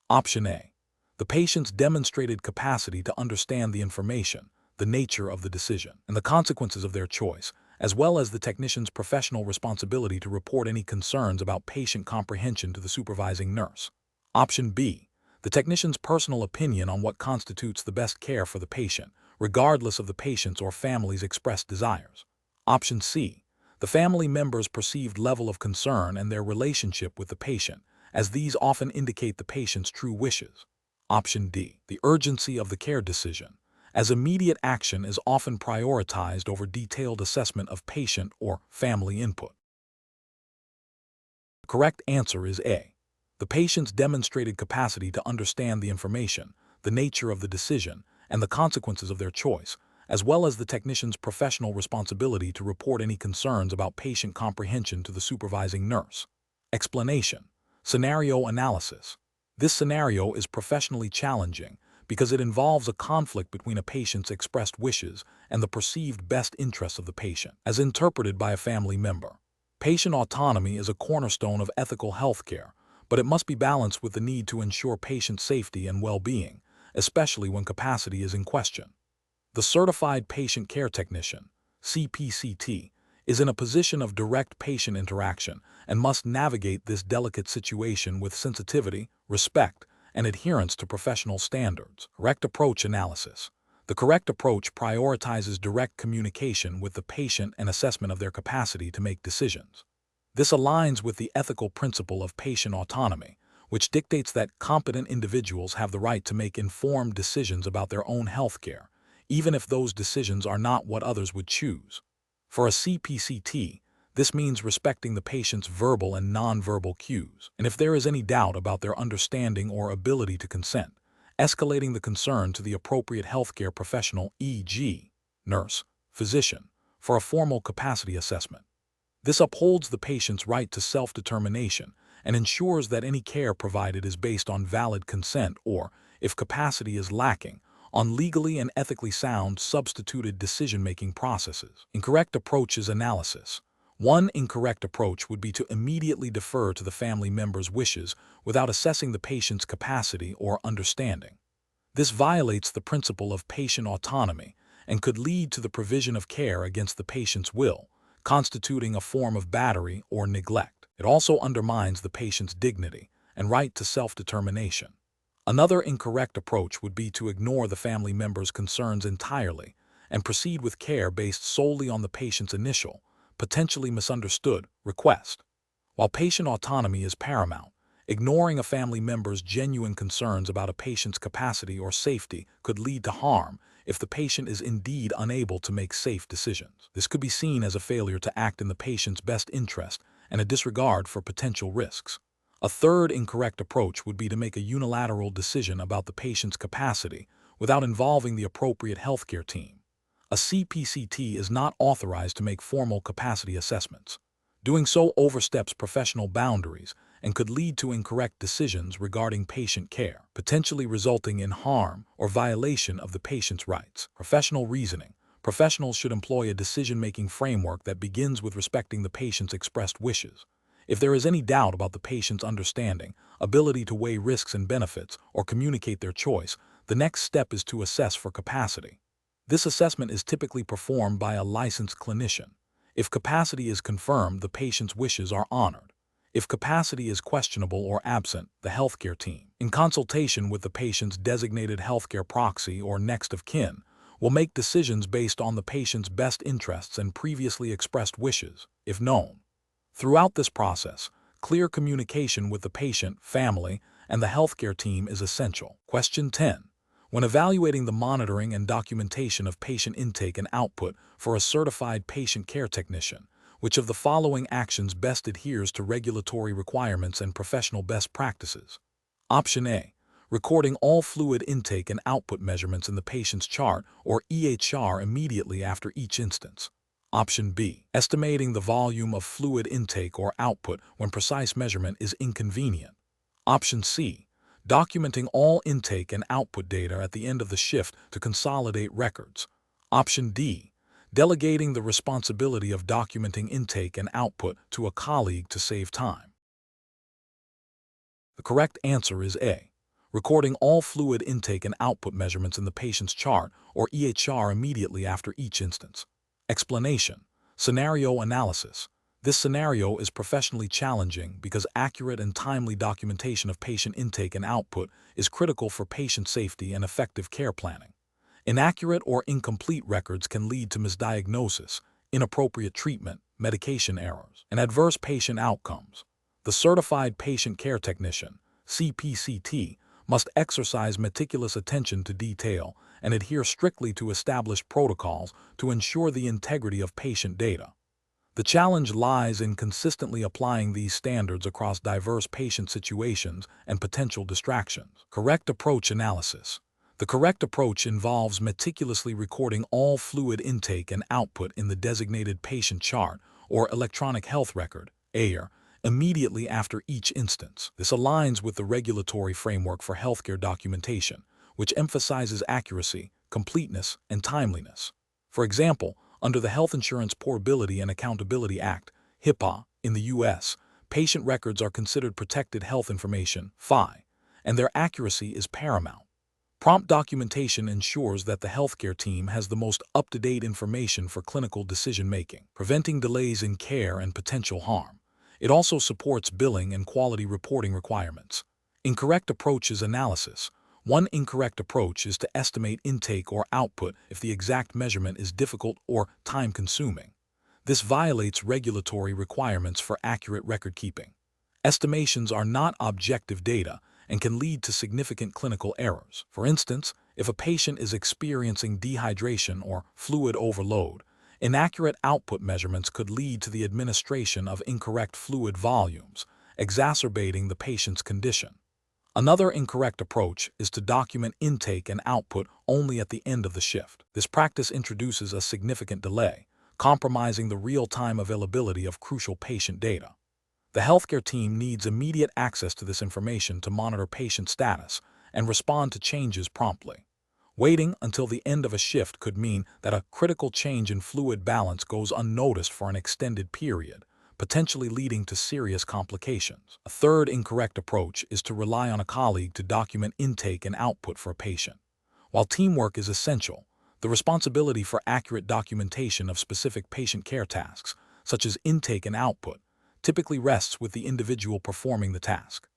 Option A. The patient's demonstrated capacity to understand the information, the nature of the decision, and the consequences of their choice, as well as the technician's professional responsibility to report any concerns about patient comprehension to the supervising nurse. Option B. The technician's personal opinion on what constitutes the best care for the patient, regardless of the patient's or family's expressed desires. Option C. the family member's perceived level of concern and their relationship with the patient, as these often indicate the patient's true wishes. Option D. The urgency of the care decision, as immediate action is often prioritized over detailed assessment of patient or family input. The correct answer is A. The patient's demonstrated capacity to understand the information, the nature of the decision, and the consequences of their choice, as well as the technician's professional responsibility to report any concerns about patient comprehension to the supervising nurse. Explanation. Scenario analysis. This scenario is professionally challenging because it involves a conflict between a patient's expressed wishes and the perceived best interests of the patient, as interpreted by a family member. Patient autonomy is a cornerstone of ethical healthcare, but it must be balanced with the need to ensure patient safety and well-being, especially when capacity is in question. The Certified Patient Care Technician, CPCT, is in a position of direct patient interaction and must navigate this delicate situation with sensitivity, respect, and adherence to professional standards. Correct approach analysis. The correct approach prioritizes direct communication with the patient and assessment of their capacity to make decisions. This aligns with the ethical principle of patient autonomy, which dictates that competent individuals have the right to make informed decisions about their own health care, even if those decisions are not what others would choose. For a CPCT, this means respecting the patient's verbal and nonverbal cues, and if there is any doubt about their understanding or ability to consent, escalating the concern to the appropriate healthcare professional, e.g., nurse, physician, for a formal capacity assessment. This upholds the patient's right to self-determination and ensures that any care provided is based on valid consent or, if capacity is lacking, on legally and ethically sound substituted decision-making processes. Incorrect approaches analysis. One incorrect approach would be to immediately defer to the family member's wishes without assessing the patient's capacity or understanding. This violates the principle of patient autonomy and could lead to the provision of care against the patient's will, constituting a form of battery or neglect. It also undermines the patient's dignity and right to self-determination. Another incorrect approach would be to ignore the family member's concerns entirely and proceed with care based solely on the patient's initial, potentially misunderstood, request. While patient autonomy is paramount, ignoring a family member's genuine concerns about a patient's capacity or safety could lead to harm if the patient is indeed unable to make safe decisions. This could be seen as a failure to act in the patient's best interest and a disregard for potential risks. A third incorrect approach would be to make a unilateral decision about the patient's capacity without involving the appropriate healthcare team. A CPCT is not authorized to make formal capacity assessments. Doing so oversteps professional boundaries and could lead to incorrect decisions regarding patient care, potentially resulting in harm or violation of the patient's rights. Professional reasoning. Professionals should employ a decision-making framework that begins with respecting the patient's expressed wishes. If there is any doubt about the patient's understanding, ability to weigh risks and benefits, or communicate their choice, the next step is to assess for capacity. This assessment is typically performed by a licensed clinician. If capacity is confirmed, the patient's wishes are honored. If capacity is questionable or absent, the healthcare team, in consultation with the patient's designated healthcare proxy or next of kin, will make decisions based on the patient's best interests and previously expressed wishes, if known. Throughout this process, clear communication with the patient, family, and the healthcare team is essential. Question 10. When evaluating the monitoring and documentation of patient intake and output for a certified patient care technician, which of the following actions best adheres to regulatory requirements and professional best practices? Option A. Recording all fluid intake and output measurements in the patient's chart or EHR immediately after each instance. Option B. Estimating the volume of fluid intake or output when precise measurement is inconvenient. Option C. Documenting all intake and output data at the end of the shift to consolidate records. Option D. Delegating the responsibility of documenting intake and output to a colleague to save time. The correct answer is A. Recording all fluid intake and output measurements in the patient's chart or EHR immediately after each instance. Explanation. Scenario analysis. This scenario is professionally challenging because accurate and timely documentation of patient intake and output is critical for patient safety and effective care planning. Inaccurate or incomplete records can lead to misdiagnosis, inappropriate treatment, medication errors, and adverse patient outcomes. The Certified Patient Care Technician, CPCT, must exercise meticulous attention to detail and adhere strictly to established protocols to ensure the integrity of patient data. The challenge lies in consistently applying these standards across diverse patient situations and potential distractions. Correct approach analysis. The correct approach involves meticulously recording all fluid intake and output in the designated patient chart or electronic health record, (EHR), immediately after each instance. This aligns with the regulatory framework for healthcare documentation, which emphasizes accuracy, completeness, and timeliness. For example, under the Health Insurance Portability and Accountability Act, HIPAA, in the U.S., patient records are considered protected health information, (FI), and their accuracy is paramount. Prompt documentation ensures that the healthcare team has the most up-to-date information for clinical decision-making, preventing delays in care and potential harm. It also supports billing and quality reporting requirements. Incorrect approaches analysis. One incorrect approach is to estimate intake or output if the exact measurement is difficult or time-consuming. This violates regulatory requirements for accurate record-keeping. Estimations are not objective data and can lead to significant clinical errors. For instance, if a patient is experiencing dehydration or fluid overload, inaccurate output measurements could lead to the administration of incorrect fluid volumes, exacerbating the patient's condition. Another incorrect approach is to document intake and output only at the end of the shift. This practice introduces a significant delay, compromising the real-time availability of crucial patient data. The healthcare team needs immediate access to this information to monitor patient status and respond to changes promptly. Waiting until the end of a shift could mean that a critical change in fluid balance goes unnoticed for an extended period, potentially leading to serious complications. A third incorrect approach is to rely on a colleague to document intake and output for a patient. While teamwork is essential, the responsibility for accurate documentation of specific patient care tasks, such as intake and output, typically rests with the individual performing the task.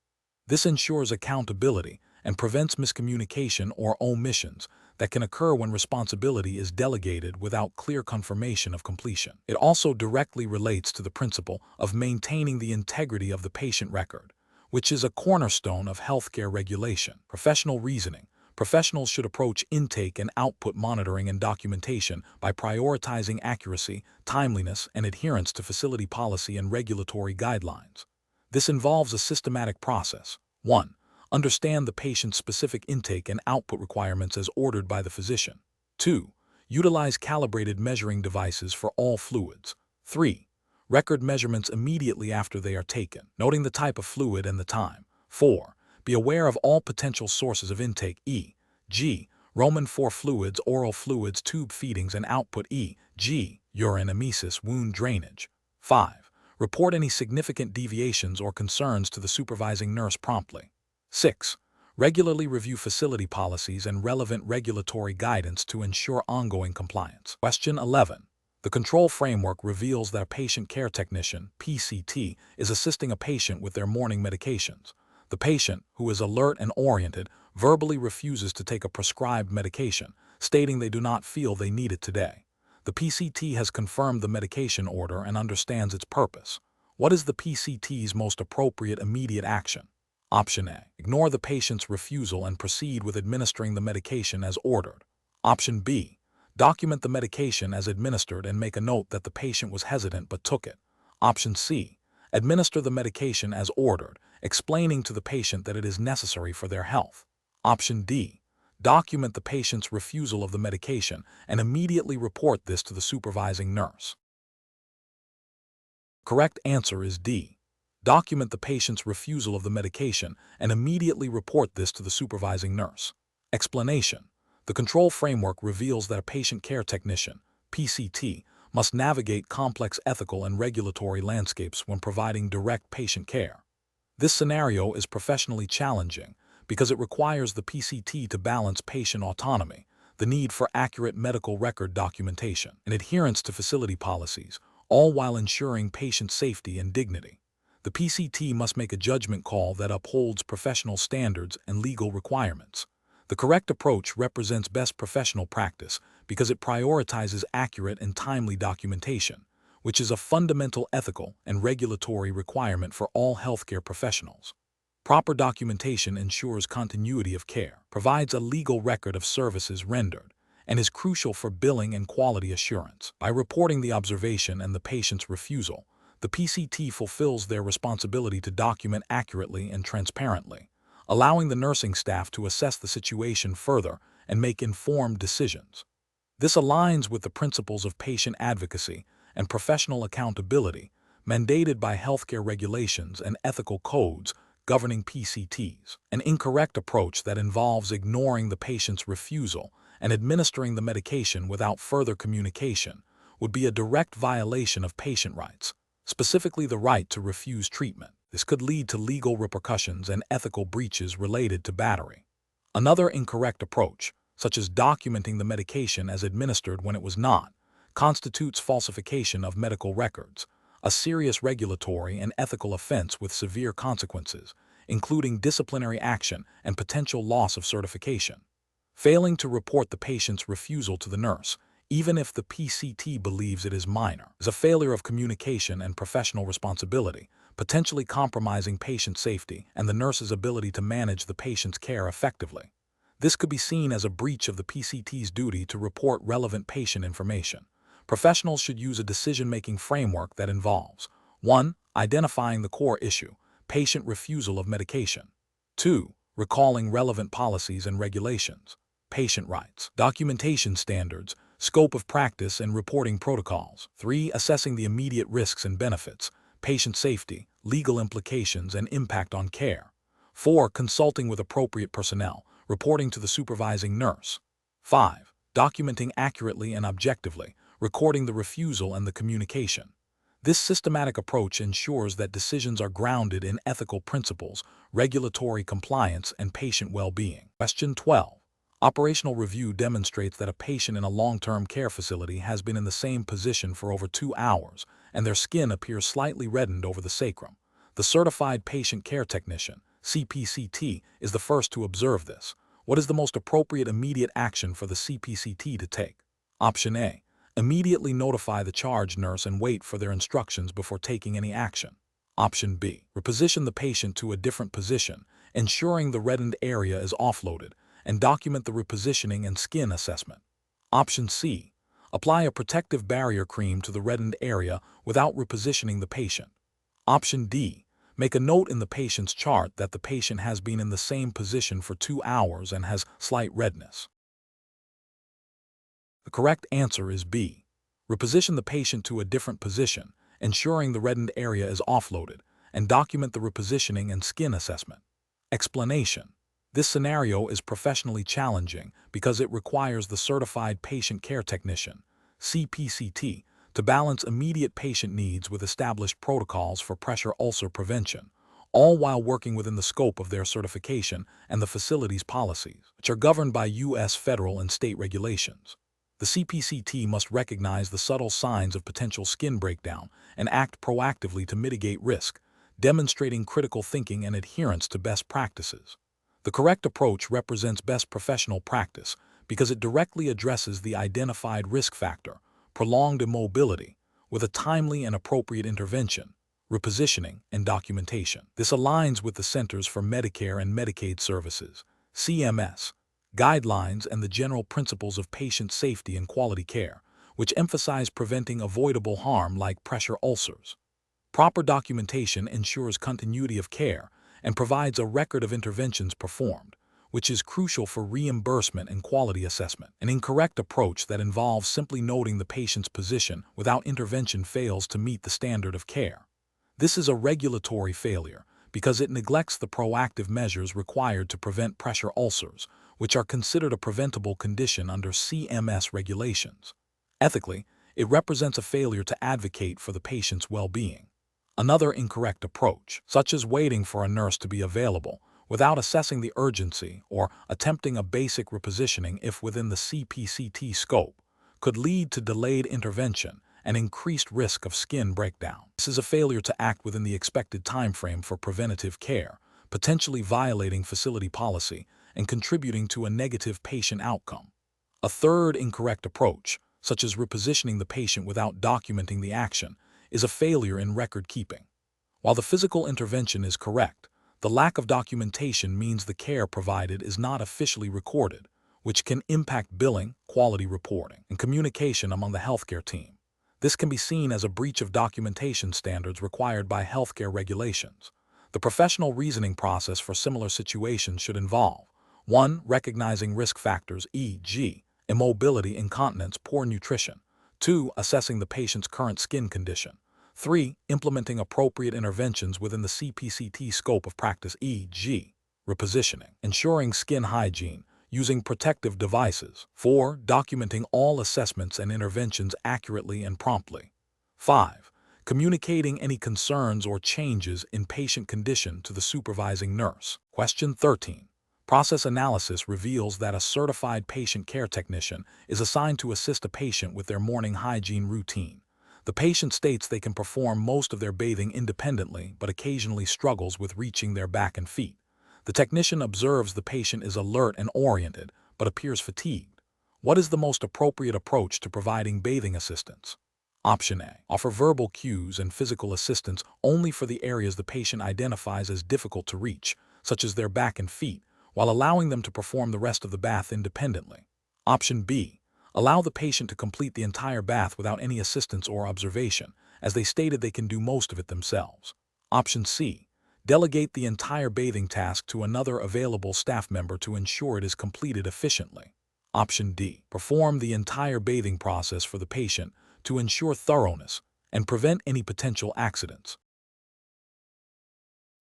This ensures accountability and prevents miscommunication or omissions that can occur when responsibility is delegated without clear confirmation of completion. It also directly relates to the principle of maintaining the integrity of the patient record, which is a cornerstone of healthcare regulation. Professional reasoning. Professionals should approach intake and output monitoring and documentation by prioritizing accuracy, timeliness, and adherence to facility policy and regulatory guidelines. This involves a systematic process. 1. Understand the patient's specific intake and output requirements as ordered by the physician. 2. Utilize calibrated measuring devices for all fluids. 3. Record measurements immediately after they are taken, noting the type of fluid and the time. 4. Be aware of all potential sources of intake, e.g., Roman IV fluids, oral fluids, tube feedings, and output, e.g., urine emesis, wound drainage. 5. Report any significant deviations or concerns to the supervising nurse promptly. 6. Regularly review facility policies and relevant regulatory guidance to ensure ongoing compliance. Question 11. The control framework reveals that a patient care technician, PCT, is assisting a patient with their morning medications. The patient, who is alert and oriented, verbally refuses to take a prescribed medication, stating they do not feel they need it today. The PCT has confirmed the medication order and understands its purpose. What is the PCT's most appropriate immediate action? Option A. Ignore the patient's refusal and proceed with administering the medication as ordered. Option B. Document the medication as administered and make a note that the patient was hesitant but took it. Option C. Administer the medication as ordered, explaining to the patient that it is necessary for their health. Option D. Document the patient's refusal of the medication and immediately report this to the supervising nurse. Correct answer is D. Document the patient's refusal of the medication and immediately report this to the supervising nurse. Explanation. The control framework reveals that a patient care technician, PCT, must navigate complex ethical and regulatory landscapes when providing direct patient care. This scenario is professionally challenging because it requires the PCT to balance patient autonomy, the need for accurate medical record documentation, and adherence to facility policies, all while ensuring patient safety and dignity. The PCT must make a judgment call that upholds professional standards and legal requirements. The correct approach represents best professional practice because it prioritizes accurate and timely documentation, which is a fundamental ethical and regulatory requirement for all healthcare professionals. Proper documentation ensures continuity of care, provides a legal record of services rendered, and is crucial for billing and quality assurance. By reporting the observation and the patient's refusal, the PCT fulfills their responsibility to document accurately and transparently, allowing the nursing staff to assess the situation further and make informed decisions. This aligns with the principles of patient advocacy and professional accountability mandated by healthcare regulations and ethical codes governing PCTs. An incorrect approach that involves ignoring the patient's refusal and administering the medication without further communication would be a direct violation of patient rights, specifically the right to refuse treatment. This could lead to legal repercussions and ethical breaches related to battery. Another incorrect approach, such as documenting the medication as administered when it was not, constitutes falsification of medical records, a serious regulatory and ethical offense with severe consequences, including disciplinary action and potential loss of certification. Failing to report the patient's refusal to the nurse, even if the PCT believes it is minor, is a failure of communication and professional responsibility, potentially compromising patient safety and the nurse's ability to manage the patient's care effectively. This could be seen as a breach of the PCT's duty to report relevant patient information. Professionals should use a decision-making framework that involves 1. Identifying the core issue, patient refusal of medication. 2. Recalling relevant policies and regulations, patient rights, documentation standards, scope of practice and reporting protocols. 3. Assessing the immediate risks and benefits, patient safety, legal implications and impact on care. 4. Consulting with appropriate personnel, reporting to the supervising nurse. 5. Documenting accurately and objectively, recording the refusal and the communication. This systematic approach ensures that decisions are grounded in ethical principles, regulatory compliance, and patient well-being. Question 12. Operational review demonstrates that a patient in a long-term care facility has been in the same position for over 2 hours, and their skin appears slightly reddened over the sacrum. The Certified Patient Care Technician, CPCT, is the first to observe this. What is the most appropriate immediate action for the CPCT to take? Option A. Immediately notify the charge nurse and wait for their instructions before taking any action. Option B. Reposition the patient to a different position, ensuring the reddened area is offloaded, and document the repositioning and skin assessment. Option C. Apply a protective barrier cream to the reddened area without repositioning the patient. Option D. Make a note in the patient's chart that the patient has been in the same position for 2 hours and has slight redness. The correct answer is B. Reposition the patient to a different position, ensuring the reddened area is offloaded, and document the repositioning and skin assessment. Explanation. This scenario is professionally challenging because it requires the Certified Patient Care Technician, CPCT, to balance immediate patient needs with established protocols for pressure ulcer prevention, all while working within the scope of their certification and the facility's policies, which are governed by U.S. federal and state regulations. The CPCT must recognize the subtle signs of potential skin breakdown and act proactively to mitigate risk, demonstrating critical thinking and adherence to best practices. The correct approach represents best professional practice because it directly addresses the identified risk factor, prolonged immobility, with a timely and appropriate intervention, repositioning, and documentation. This aligns with the Centers for Medicare and Medicaid Services, CMS, guidelines and the general principles of patient safety and quality care, which emphasize preventing avoidable harm like pressure ulcers. Proper documentation ensures continuity of care and provides a record of interventions performed, which is crucial for reimbursement and quality assessment. An incorrect approach that involves simply noting the patient's position without intervention fails to meet the standard of care. This is a regulatory failure because it neglects the proactive measures required to prevent pressure ulcers, which are considered a preventable condition under CMS regulations. Ethically, it represents a failure to advocate for the patient's well-being. Another incorrect approach, such as waiting for a nurse to be available without assessing the urgency or attempting a basic repositioning if within the CPCT scope, could lead to delayed intervention and increased risk of skin breakdown. This is a failure to act within the expected timeframe for preventative care, potentially violating facility policy and contributing to a negative patient outcome. A third incorrect approach, such as repositioning the patient without documenting the action, is a failure in record keeping. While the physical intervention is correct, the lack of documentation means the care provided is not officially recorded, which can impact billing, quality reporting, and communication among the healthcare team. This can be seen as a breach of documentation standards required by healthcare regulations. The professional reasoning process for similar situations should involve 1. Recognizing risk factors, e.g., immobility, incontinence, poor nutrition. 2. Assessing the patient's current skin condition. 3. Implementing appropriate interventions within the CPCT scope of practice, e.g., repositioning. Ensuring skin hygiene, using protective devices. 4. Documenting all assessments and interventions accurately and promptly. 5. Communicating any concerns or changes in patient condition to the supervising nurse. Question 13. Process analysis reveals that a certified patient care technician is assigned to assist a patient with their morning hygiene routine. The patient states they can perform most of their bathing independently but occasionally struggles with reaching their back and feet. The technician observes the patient is alert and oriented but appears fatigued. What is the most appropriate approach to providing bathing assistance? Option A. Offer verbal cues and physical assistance only for the areas the patient identifies as difficult to reach, such as their back and feet, while allowing them to perform the rest of the bath independently. Option B. Allow the patient to complete the entire bath without any assistance or observation, as they stated they can do most of it themselves. Option C. Delegate the entire bathing task to another available staff member to ensure it is completed efficiently. Option D. Perform the entire bathing process for the patient to ensure thoroughness and prevent any potential accidents.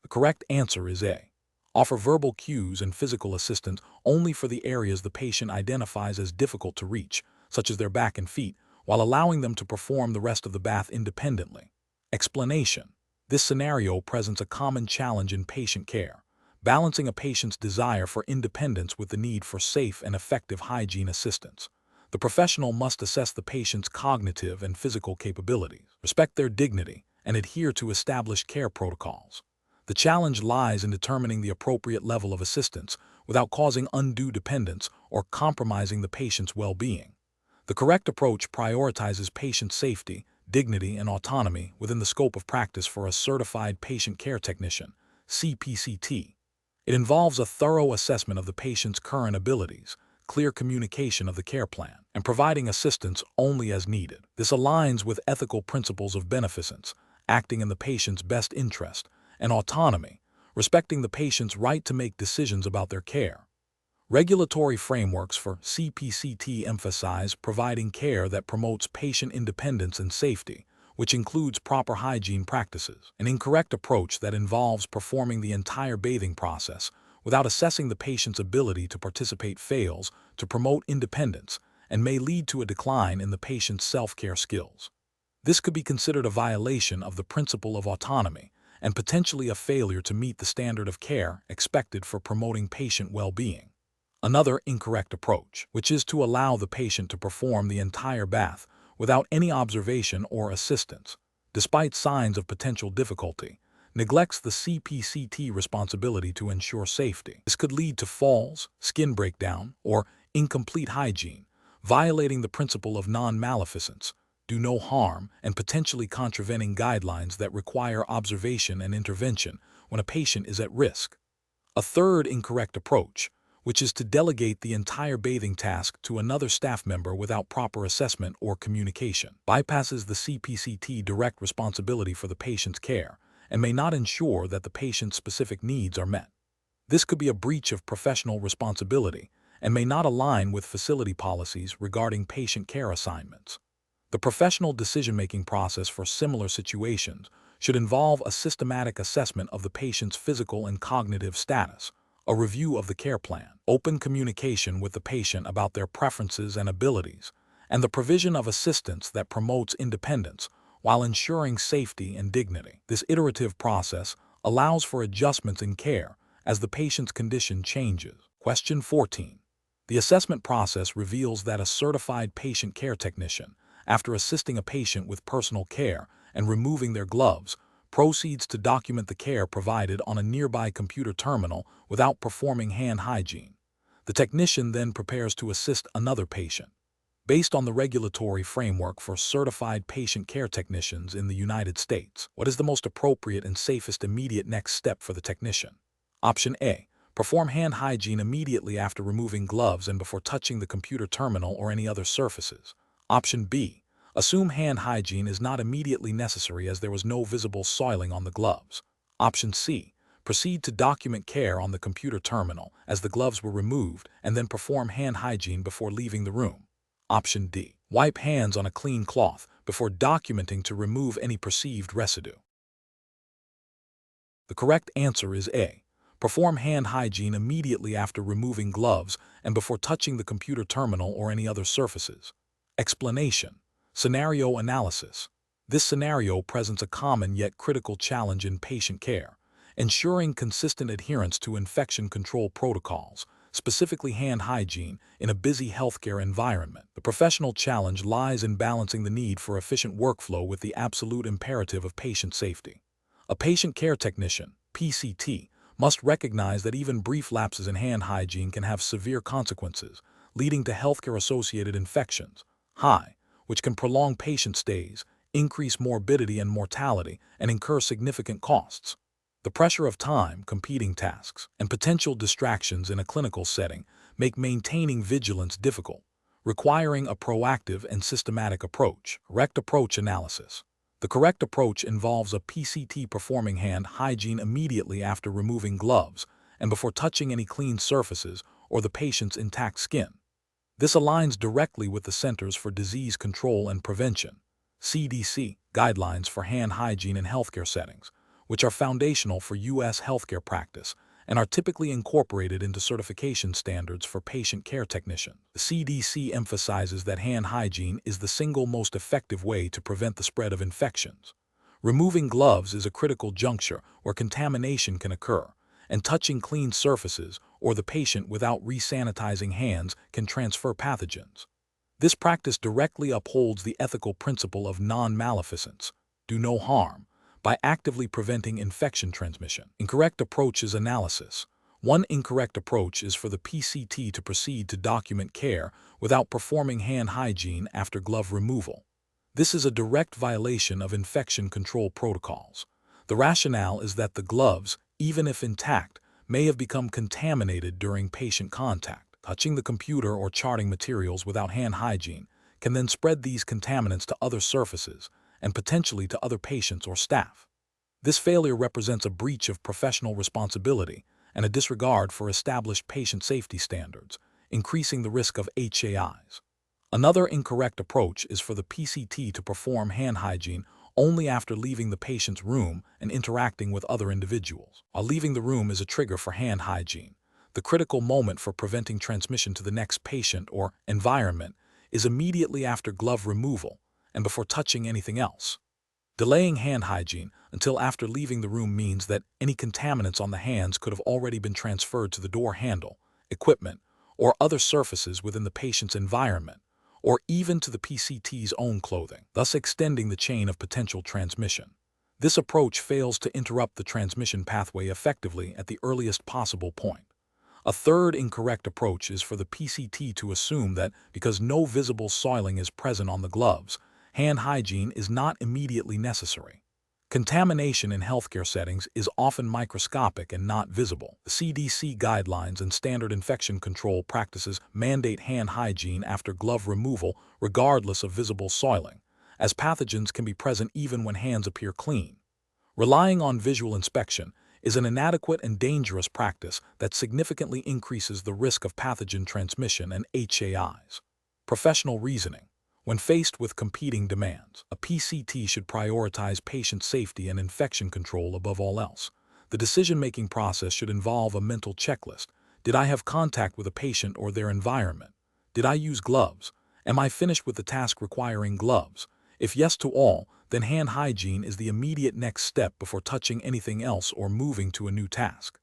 The correct answer is A. Offer verbal cues and physical assistance only for the areas the patient identifies as difficult to reach, such as their back and feet, while allowing them to perform the rest of the bath independently. Explanation. This scenario presents a common challenge in patient care, balancing a patient's desire for independence with the need for safe and effective hygiene assistance. The professional must assess the patient's cognitive and physical capabilities, respect their dignity, and adhere to established care protocols. The challenge lies in determining the appropriate level of assistance without causing undue dependence or compromising the patient's well-being. The correct approach prioritizes patient safety, dignity, and autonomy within the scope of practice for a certified patient care technician, CPCT. It involves a thorough assessment of the patient's current abilities, clear communication of the care plan, and providing assistance only as needed. This aligns with ethical principles of beneficence, acting in the patient's best interest, and autonomy, respecting the patient's right to make decisions about their care. Regulatory frameworks for CPCT emphasize providing care that promotes patient independence and safety, which includes proper hygiene practices. An incorrect approach that involves performing the entire bathing process without assessing the patient's ability to participate fails to promote independence and may lead to a decline in the patient's self-care skills. This could be considered a violation of the principle of autonomy and potentially a failure to meet the standard of care expected for promoting patient well-being. Another incorrect approach, which is to allow the patient to perform the entire bath without any observation or assistance, despite signs of potential difficulty, neglects the CPCT responsibility to ensure safety. This could lead to falls, skin breakdown, or incomplete hygiene, violating the principle of non-maleficence, do no harm, and potentially contravening guidelines that require observation and intervention when a patient is at risk. A third incorrect approach, which is to delegate the entire bathing task to another staff member without proper assessment or communication, bypasses the CPCT direct responsibility for the patient's care and may not ensure that the patient's specific needs are met. This could be a breach of professional responsibility and may not align with facility policies regarding patient care assignments. The professional decision-making process for similar situations should involve a systematic assessment of the patient's physical and cognitive status, a review of the care plan, open communication with the patient about their preferences and abilities, and the provision of assistance that promotes independence while ensuring safety and dignity. This iterative process allows for adjustments in care as the patient's condition changes. Question 14. The assessment process reveals that a certified patient care technician, after assisting a patient with personal care and removing their gloves, proceeds to document the care provided on a nearby computer terminal without performing hand hygiene. The technician then prepares to assist another patient. based on the regulatory framework for certified patient care technicians in the United States. What is the most appropriate and safest immediate next step for the technician? Option A. Perform hand hygiene immediately after removing gloves and before touching the computer terminal or any other surfaces. Option B. Assume hand hygiene is not immediately necessary as there was no visible soiling on the gloves. Option C. Proceed to document care on the computer terminal as the gloves were removed and then perform hand hygiene before leaving the room. Option D. Wipe hands on a clean cloth before documenting to remove any perceived residue. The correct answer is A. Perform hand hygiene immediately after removing gloves and before touching the computer terminal or any other surfaces. Explanation. Scenario analysis. This scenario presents a common yet critical challenge in patient care, ensuring consistent adherence to infection control protocols, specifically hand hygiene, in a busy healthcare environment. The professional challenge lies in balancing the need for efficient workflow with the absolute imperative of patient safety. A patient care technician, PCT, must recognize that even brief lapses in hand hygiene can have severe consequences, leading to healthcare-associated infections, which can prolong patient stays, increase morbidity and mortality, and incur significant costs. The pressure of time, competing tasks, and potential distractions in a clinical setting make maintaining vigilance difficult, requiring a proactive and systematic approach. Correct approach analysis. The correct approach involves a PCT performing hand hygiene immediately after removing gloves and before touching any clean surfaces or the patient's intact skin. This aligns directly with the Centers for Disease Control and Prevention (CDC) guidelines for hand hygiene in healthcare settings, which are foundational for U.S. healthcare practice and are typically incorporated into certification standards for patient care technicians. The CDC emphasizes that hand hygiene is the single most effective way to prevent the spread of infections. Removing gloves is a critical juncture where contamination can occur, and touching clean surfaces or the patient without re-sanitizing hands can transfer pathogens. This practice directly upholds the ethical principle of non-maleficence, do no harm, by actively preventing infection transmission. Incorrect approaches analysis. One incorrect approach is for the PCT to proceed to document care without performing hand hygiene after glove removal. This is a direct violation of infection control protocols. The rationale is that the gloves, even if intact, may have become contaminated during patient contact. Touching the computer or charting materials without hand hygiene can then spread these contaminants to other surfaces and potentially to other patients or staff. This failure represents a breach of professional responsibility and a disregard for established patient safety standards, increasing the risk of HAIs. Another incorrect approach is for the PCT to perform hand hygiene only after leaving the patient's room and interacting with other individuals. While leaving the room is a trigger for hand hygiene, the critical moment for preventing transmission to the next patient or environment is immediately after glove removal and before touching anything else. Delaying hand hygiene until after leaving the room means that any contaminants on the hands could have already been transferred to the door handle, equipment, or other surfaces within the patient's environment, or even to the PCT's own clothing, thus extending the chain of potential transmission. This approach fails to interrupt the transmission pathway effectively at the earliest possible point. A third incorrect approach is for the PCT to assume that because no visible soiling is present on the gloves, hand hygiene is not immediately necessary. Contamination in healthcare settings is often microscopic and not visible. The CDC guidelines and standard infection control practices mandate hand hygiene after glove removal regardless of visible soiling, as pathogens can be present even when hands appear clean. Relying on visual inspection is an inadequate and dangerous practice that significantly increases the risk of pathogen transmission and HAIs. Professional reasoning. When faced with competing demands, a PCT should prioritize patient safety and infection control above all else. The decision-making process should involve a mental checklist. Did I have contact with a patient or their environment? Did I use gloves? Am I finished with the task requiring gloves? If yes to all, then hand hygiene is the immediate next step before touching anything else or moving to a new task.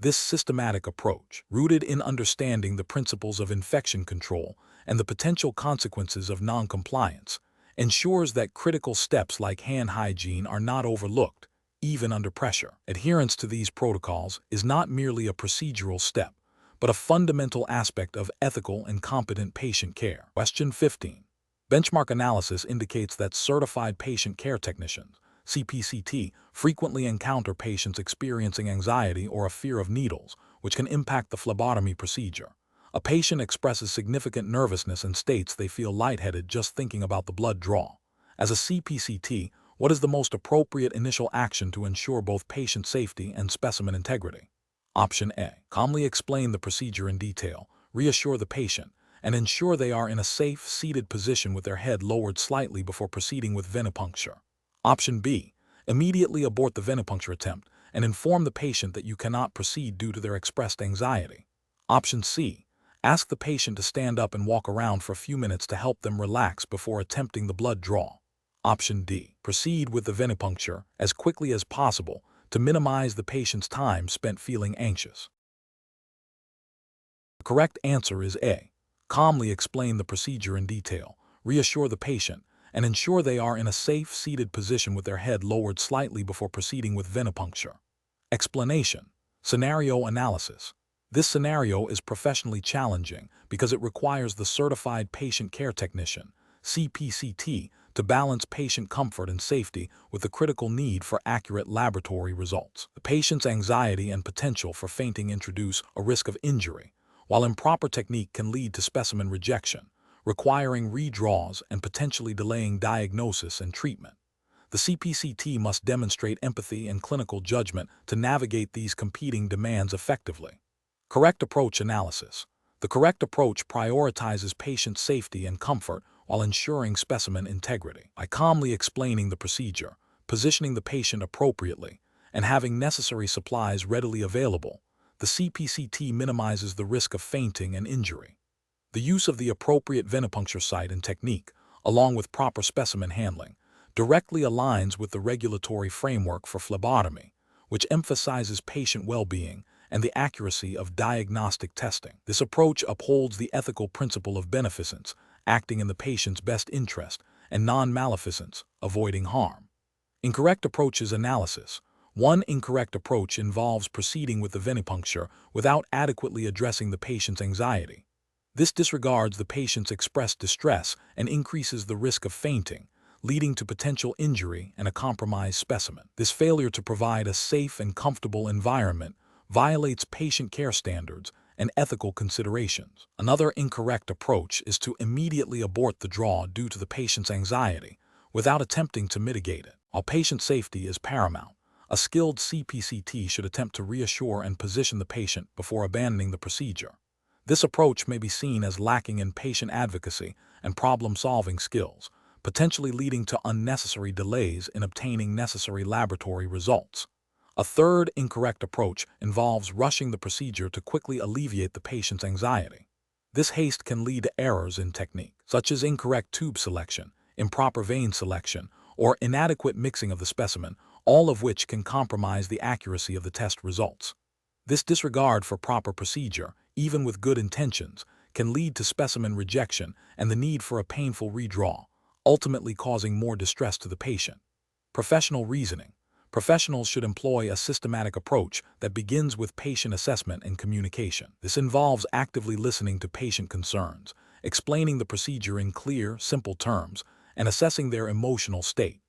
This systematic approach, rooted in understanding the principles of infection control and the potential consequences of non-compliance, ensures that critical steps like hand hygiene are not overlooked, even under pressure. Adherence to these protocols is not merely a procedural step, but a fundamental aspect of ethical and competent patient care. Question 15. Benchmark analysis indicates that certified patient care technicians, CPCT, frequently encounter patients experiencing anxiety or a fear of needles, which can impact the phlebotomy procedure. A patient expresses significant nervousness and states they feel lightheaded just thinking about the blood draw. As a CPCT, what is the most appropriate initial action to ensure both patient safety and specimen integrity? Option A. Calmly explain the procedure in detail, reassure the patient, and ensure they are in a safe, seated position with their head lowered slightly before proceeding with venipuncture. Option B. Immediately abort the venipuncture attempt and inform the patient that you cannot proceed due to their expressed anxiety. Option C. Ask the patient to stand up and walk around for a few minutes to help them relax before attempting the blood draw. Option D. Proceed with the venipuncture as quickly as possible to minimize the patient's time spent feeling anxious. The correct answer is A. Calmly explain the procedure in detail, reassure the patient, and ensure they are in a safe, seated position with their head lowered slightly before proceeding with venipuncture. Explanation. Scenario analysis. This scenario is professionally challenging because it requires the certified patient care technician, CPCT, to balance patient comfort and safety with the critical need for accurate laboratory results. The patient's anxiety and potential for fainting introduce a risk of injury, while improper technique can lead to specimen rejection, requiring redraws and potentially delaying diagnosis and treatment. The CPCT must demonstrate empathy and clinical judgment to navigate these competing demands effectively. Correct approach analysis. The correct approach prioritizes patient safety and comfort while ensuring specimen integrity. By calmly explaining the procedure, positioning the patient appropriately, and having necessary supplies readily available, the CPCT minimizes the risk of fainting and injury. The use of the appropriate venipuncture site and technique, along with proper specimen handling, directly aligns with the regulatory framework for phlebotomy, which emphasizes patient well-being and the accuracy of diagnostic testing. This approach upholds the ethical principle of beneficence, acting in the patient's best interest, and non-maleficence, avoiding harm. Incorrect approaches analysis. One incorrect approach involves proceeding with the venipuncture without adequately addressing the patient's anxiety. This disregards the patient's expressed distress and increases the risk of fainting, leading to potential injury and a compromised specimen. This failure to provide a safe and comfortable environment violates patient care standards and ethical considerations. Another incorrect approach is to immediately abort the draw due to the patient's anxiety without attempting to mitigate it. While patient safety is paramount, a skilled CPCT should attempt to reassure and position the patient before abandoning the procedure. This approach may be seen as lacking in patient advocacy and problem-solving skills, potentially leading to unnecessary delays in obtaining necessary laboratory results. A third incorrect approach involves rushing the procedure to quickly alleviate the patient's anxiety. This haste can lead to errors in technique, such as incorrect tube selection, improper vein selection, or inadequate mixing of the specimen, all of which can compromise the accuracy of the test results. This disregard for proper procedure, even with good intentions, can lead to specimen rejection and the need for a painful redraw, ultimately causing more distress to the patient. Professional reasoning. Professionals should employ a systematic approach that begins with patient assessment and communication. This involves actively listening to patient concerns, explaining the procedure in clear, simple terms, and assessing their emotional state.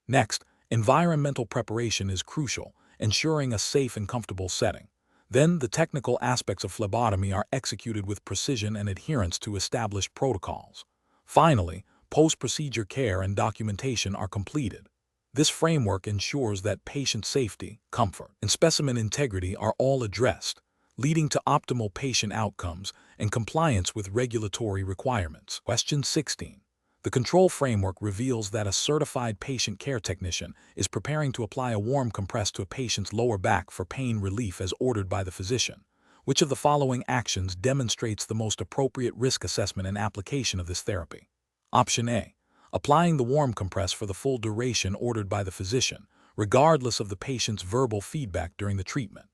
Next, environmental preparation is crucial, ensuring a safe and comfortable setting. Then, the technical aspects of phlebotomy are executed with precision and adherence to established protocols. Finally, post-procedure care and documentation are completed. This framework ensures that patient safety, comfort, and specimen integrity are all addressed, leading to optimal patient outcomes and compliance with regulatory requirements. Question 16. The control framework reveals that a certified patient care technician is preparing to apply a warm compress to a patient's lower back for pain relief as ordered by the physician. Which of the following actions demonstrates the most appropriate risk assessment and application of this therapy? Option A. Applying the warm compress for the full duration ordered by the physician, regardless of the patient's verbal feedback during the treatment.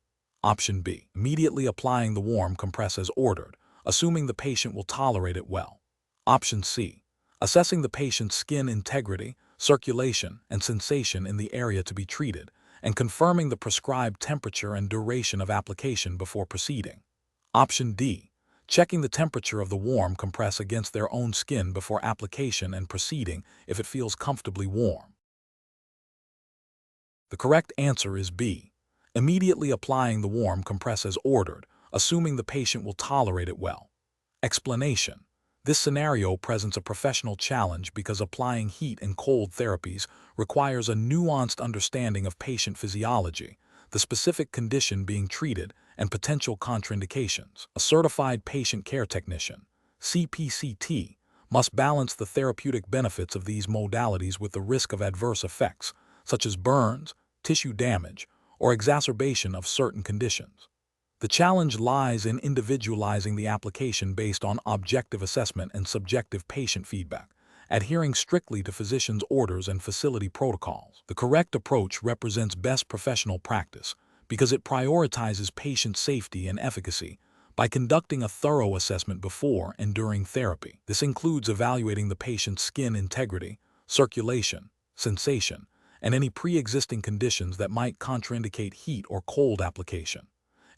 Option B. Immediately applying the warm compress as ordered, assuming the patient will tolerate it well. Option C. Assessing the patient's skin integrity, circulation, and sensation in the area to be treated, and confirming the prescribed temperature and duration of application before proceeding. Option D. Checking the temperature of the warm compress against their own skin before application and proceeding if it feels comfortably warm. The correct answer is B. Immediately applying the warm compress as ordered, assuming the patient will tolerate it well. Explanation. This scenario presents a professional challenge because applying heat and cold therapies requires a nuanced understanding of patient physiology, the specific condition being treated, and potential contraindications. A certified patient care technician, CPCT, must balance the therapeutic benefits of these modalities with the risk of adverse effects, such as burns, tissue damage, or exacerbation of certain conditions. The challenge lies in individualizing the application based on objective assessment and subjective patient feedback, adhering strictly to physicians' orders and facility protocols. The correct approach represents best professional practice because it prioritizes patient safety and efficacy by conducting a thorough assessment before and during therapy. This includes evaluating the patient's skin integrity, circulation, sensation, and any pre-existing conditions that might contraindicate heat or cold application.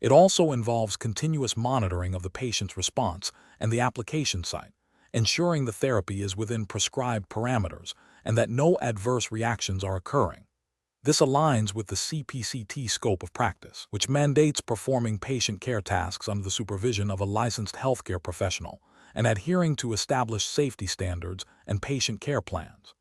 It also involves continuous monitoring of the patient's response and the application site, ensuring the therapy is within prescribed parameters and that no adverse reactions are occurring. This aligns with the CPCT scope of practice, which mandates performing patient care tasks under the supervision of a licensed healthcare professional and adhering to established safety standards and patient care plans.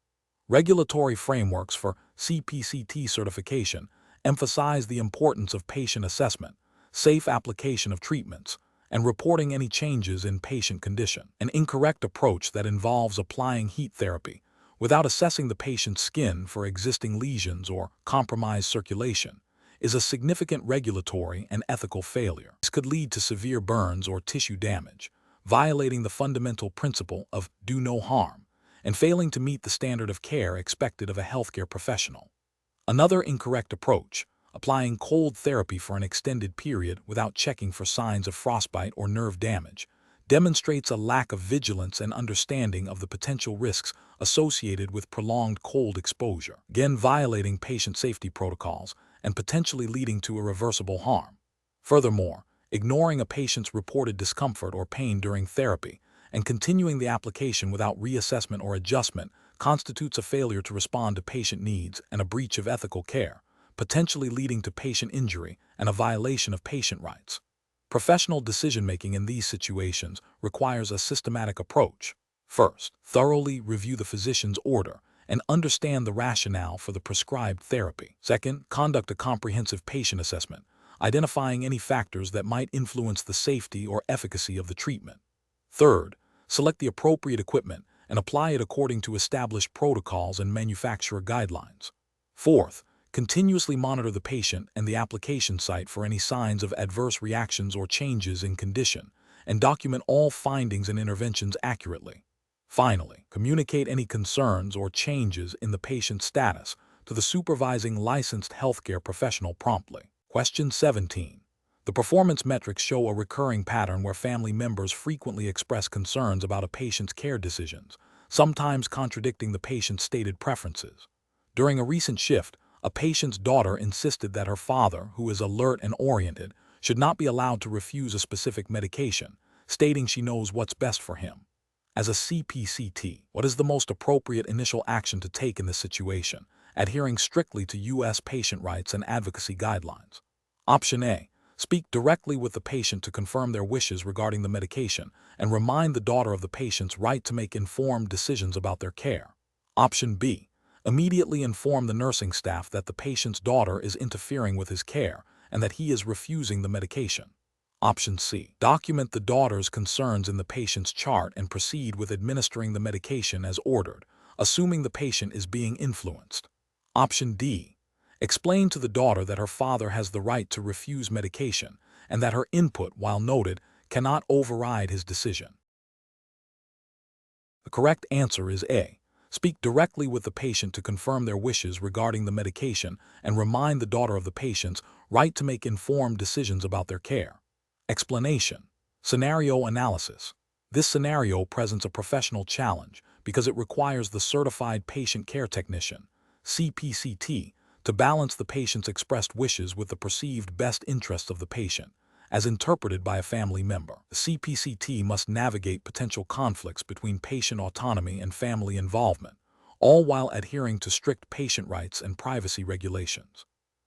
Regulatory frameworks for CPCT certification emphasize the importance of patient assessment, safe application of treatments, and reporting any changes in patient condition. An incorrect approach that involves applying heat therapy without assessing the patient's skin for existing lesions or compromised circulation is a significant regulatory and ethical failure. This could lead to severe burns or tissue damage, violating the fundamental principle of do no harm and failing to meet the standard of care expected of a healthcare professional. Another incorrect approach, applying cold therapy for an extended period without checking for signs of frostbite or nerve damage, demonstrates a lack of vigilance and understanding of the potential risks associated with prolonged cold exposure, again violating patient safety protocols and potentially leading to irreversible harm. Furthermore, ignoring a patient's reported discomfort or pain during therapy and continuing the application without reassessment or adjustment constitutes a failure to respond to patient needs and a breach of ethical care, potentially leading to patient injury and a violation of patient rights. Professional decision-making in these situations requires a systematic approach. First, thoroughly review the physician's order and understand the rationale for the prescribed therapy. Second, conduct a comprehensive patient assessment, identifying any factors that might influence the safety or efficacy of the treatment. Third, select the appropriate equipment and apply it according to established protocols and manufacturer guidelines. Fourth, continuously monitor the patient and the application site for any signs of adverse reactions or changes in condition, and document all findings and interventions accurately. Finally, communicate any concerns or changes in the patient's status to the supervising licensed healthcare professional promptly. Question 17. The performance metrics show a recurring pattern where family members frequently express concerns about a patient's care decisions, sometimes contradicting the patient's stated preferences. During a recent shift, a patient's daughter insisted that her father, who is alert and oriented, should not be allowed to refuse a specific medication, stating she knows what's best for him. As a CPCT, what is the most appropriate initial action to take in this situation, adhering strictly to U.S. patient rights and advocacy guidelines? Option A. Speak directly with the patient to confirm their wishes regarding the medication and remind the daughter of the patient's right to make informed decisions about their care. Option B. Immediately inform the nursing staff that the patient's daughter is interfering with his care and that he is refusing the medication. Option C. Document the daughter's concerns in the patient's chart and proceed with administering the medication as ordered, assuming the patient is being influenced. Option D. Explain to the daughter that her father has the right to refuse medication and that her input, while noted, cannot override his decision. The correct answer is A. Speak directly with the patient to confirm their wishes regarding the medication and remind the daughter of the patient's right to make informed decisions about their care. Explanation. Scenario analysis. This scenario presents a professional challenge because it requires the certified patient care technician, CPCT, to balance the patient's expressed wishes with the perceived best interests of the patient, as interpreted by a family member. The CPCT must navigate potential conflicts between patient autonomy and family involvement, all while adhering to strict patient rights and privacy regulations.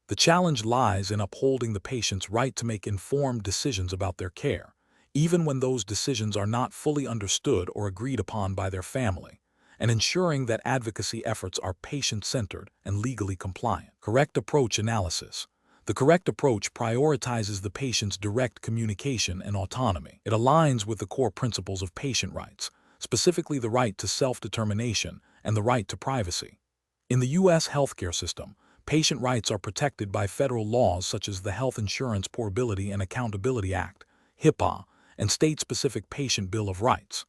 The challenge lies in upholding the patient's right to make informed decisions about their care, even when those decisions are not fully understood or agreed upon by their family, and ensuring that advocacy efforts are patient-centered and legally compliant. Correct approach analysis. The correct approach prioritizes the patient's direct communication and autonomy. It aligns with the core principles of patient rights, specifically the right to self-determination and the right to privacy. In the U.S. healthcare system, patient rights are protected by federal laws such as the Health Insurance Portability and Accountability Act, HIPAA, and state-specific Patient Bill of Rights.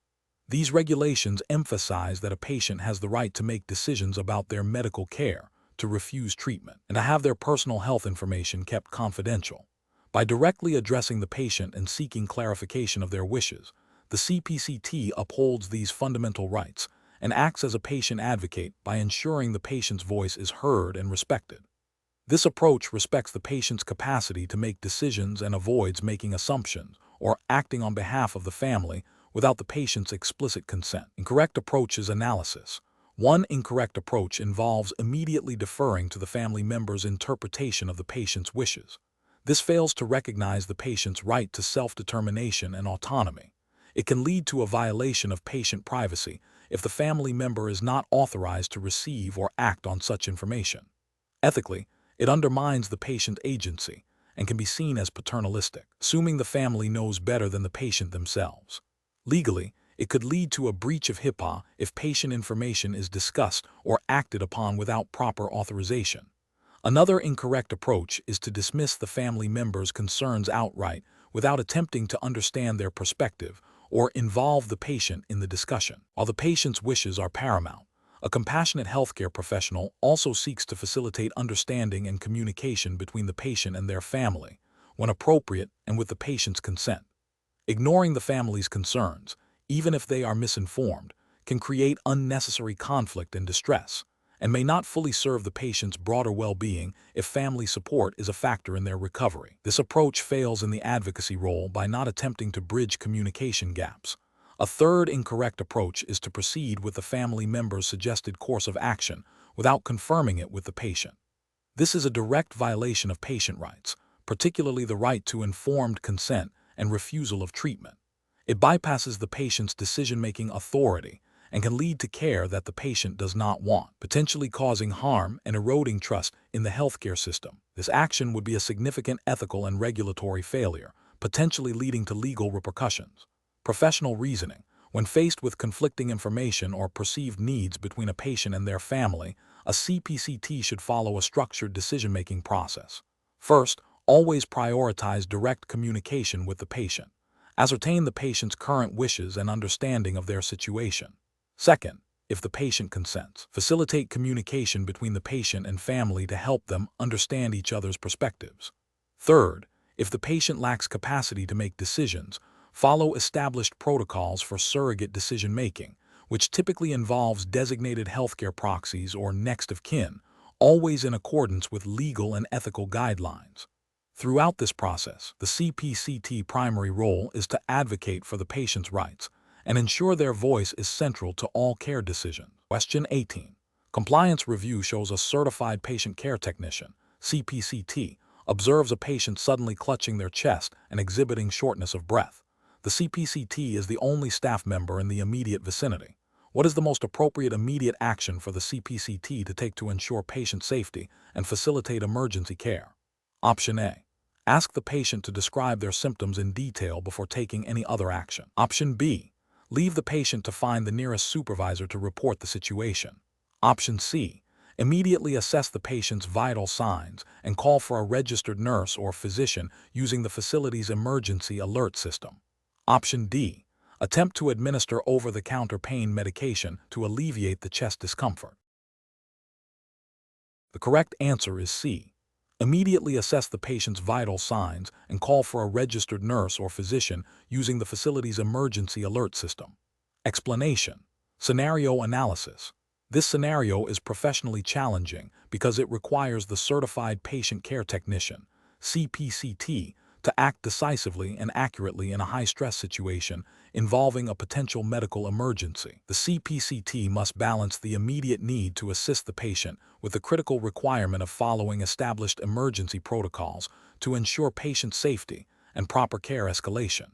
These regulations emphasize that a patient has the right to make decisions about their medical care, to refuse treatment, and to have their personal health information kept confidential. By directly addressing the patient and seeking clarification of their wishes, the CPCT upholds these fundamental rights and acts as a patient advocate by ensuring the patient's voice is heard and respected. This approach respects the patient's capacity to make decisions and avoids making assumptions or acting on behalf of the family without the patient's explicit consent. Incorrect approaches analysis. One incorrect approach involves immediately deferring to the family member's interpretation of the patient's wishes. This fails to recognize the patient's right to self-determination and autonomy. It can lead to a violation of patient privacy if the family member is not authorized to receive or act on such information. Ethically, it undermines the patient's agency and can be seen as paternalistic, assuming the family knows better than the patient themselves. Legally, it could lead to a breach of HIPAA if patient information is discussed or acted upon without proper authorization. Another incorrect approach is to dismiss the family member's concerns outright without attempting to understand their perspective or involve the patient in the discussion. While the patient's wishes are paramount, a compassionate healthcare professional also seeks to facilitate understanding and communication between the patient and their family, when appropriate and with the patient's consent. Ignoring the family's concerns, even if they are misinformed, can create unnecessary conflict and distress, and may not fully serve the patient's broader well-being if family support is a factor in their recovery. This approach fails in the advocacy role by not attempting to bridge communication gaps. A third incorrect approach is to proceed with the family member's suggested course of action without confirming it with the patient. This is a direct violation of patient rights, particularly the right to informed consent and refusal of treatment. It bypasses the patient's decision-making authority and can lead to care that the patient does not want, potentially causing harm and eroding trust in the healthcare system. This action would be a significant ethical and regulatory failure, potentially leading to legal repercussions. Professional reasoning. When faced with conflicting information or perceived needs between a patient and their family, a CPCT should follow a structured decision-making process. First, always prioritize direct communication with the patient. Ascertain the patient's current wishes and understanding of their situation. Second, if the patient consents, facilitate communication between the patient and family to help them understand each other's perspectives. Third, if the patient lacks capacity to make decisions, follow established protocols for surrogate decision-making, which typically involves designated healthcare proxies or next of kin, always in accordance with legal and ethical guidelines. Throughout this process, the CPCT primary role is to advocate for the patient's rights and ensure their voice is central to all care decisions. Question 18. Compliance review shows a certified patient care technician, CPCT, observes a patient suddenly clutching their chest and exhibiting shortness of breath. The CPCT is the only staff member in the immediate vicinity. What is the most appropriate immediate action for the CPCT to take to ensure patient safety and facilitate emergency care? Option A. Ask the patient to describe their symptoms in detail before taking any other action. Option B. Leave the patient to find the nearest supervisor to report the situation. Option C. Immediately assess the patient's vital signs and call for a registered nurse or physician using the facility's emergency alert system. Option D. Attempt to administer over-the-counter pain medication to alleviate the chest discomfort. The correct answer is C. Immediately assess the patient's vital signs and call for a registered nurse or physician using the facility's emergency alert system. Explanation. Scenario analysis. This scenario is professionally challenging because it requires the certified patient care technician, CPCT, to act decisively and accurately in a high-stress situation involving a potential medical emergency. The CPCT must balance the immediate need to assist the patient with the critical requirement of following established emergency protocols to ensure patient safety and proper care escalation.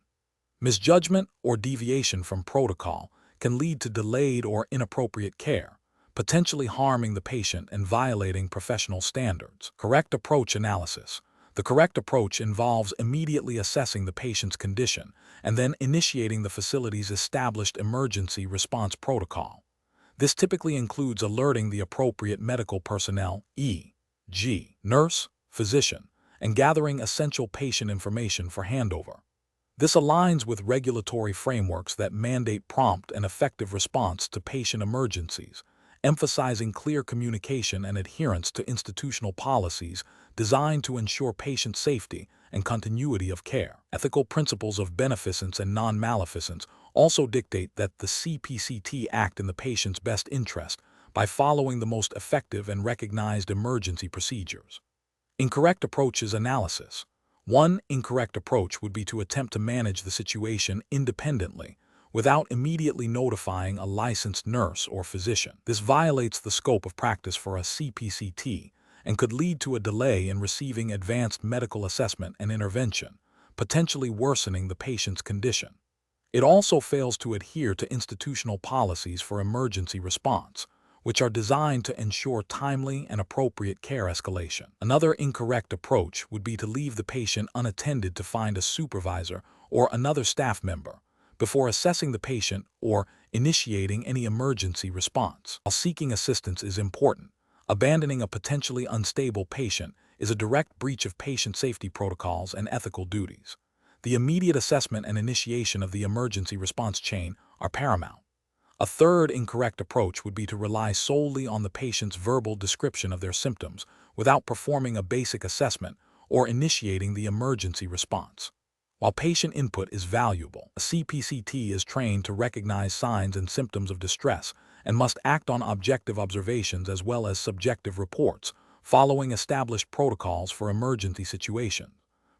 Misjudgment or deviation from protocol can lead to delayed or inappropriate care, potentially harming the patient and violating professional standards. Correct approach analysis. The correct approach involves immediately assessing the patient's condition and then initiating the facility's established emergency response protocol. This typically includes alerting the appropriate medical personnel, e.g., nurse, physician, and gathering essential patient information for handover. This aligns with regulatory frameworks that mandate prompt and effective response to patient emergencies, emphasizing clear communication and adherence to institutional policies designed to ensure patient safety and continuity of care. Ethical principles of beneficence and non-maleficence also dictate that the CPCT act in the patient's best interest by following the most effective and recognized emergency procedures. Incorrect approaches analysis. One incorrect approach would be to attempt to manage the situation independently without immediately notifying a licensed nurse or physician. This violates the scope of practice for a CPCT and could lead to a delay in receiving advanced medical assessment and intervention, potentially worsening the patient's condition. It also fails to adhere to institutional policies for emergency response, which are designed to ensure timely and appropriate care escalation. Another incorrect approach would be to leave the patient unattended to find a supervisor or another staff member before assessing the patient or initiating any emergency response. While seeking assistance is important, abandoning a potentially unstable patient is a direct breach of patient safety protocols and ethical duties. The immediate assessment and initiation of the emergency response chain are paramount. A third incorrect approach would be to rely solely on the patient's verbal description of their symptoms without performing a basic assessment or initiating the emergency response. While patient input is valuable, a CPCT is trained to recognize signs and symptoms of distress and must act on objective observations as well as subjective reports, following established protocols for emergency situations.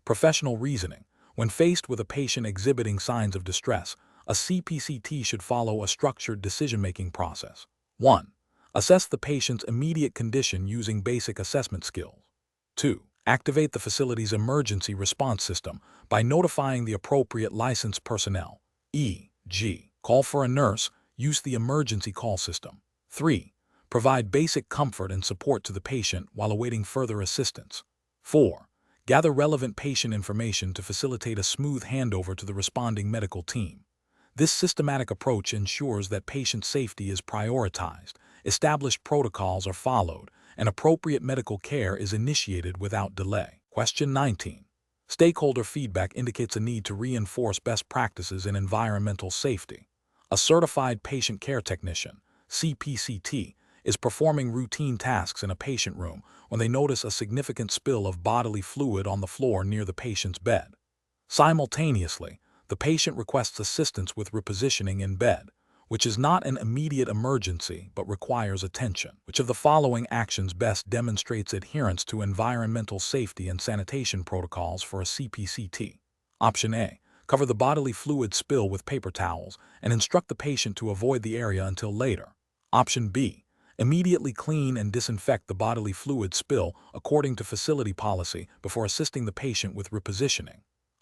Professional reasoning. When faced with a patient exhibiting signs of distress, a CPCT should follow a structured decision-making process. 1. Assess the patient's immediate condition using basic assessment skills. 2. Activate the facility's emergency response system by notifying the appropriate licensed personnel, e.g., call for a nurse, use the emergency call system. 3. Provide basic comfort and support to the patient while awaiting further assistance. 4. Gather relevant patient information to facilitate a smooth handover to the responding medical team. This systematic approach ensures that patient safety is prioritized, established protocols are followed, and appropriate medical care is initiated without delay. Question 19. Stakeholder feedback indicates a need to reinforce best practices in environmental safety. A certified patient care technician, CPCT, is performing routine tasks in a patient room when they notice a significant spill of bodily fluid on the floor near the patient's bed. Simultaneously, the patient requests assistance with repositioning in bed, which is not an immediate emergency but requires attention. Which of the following actions best demonstrates adherence to environmental safety and sanitation protocols for a CPCT? Option A. Cover the bodily fluid spill with paper towels and instruct the patient to avoid the area until later. Option B. Immediately clean and disinfect the bodily fluid spill according to facility policy before assisting the patient with repositioning.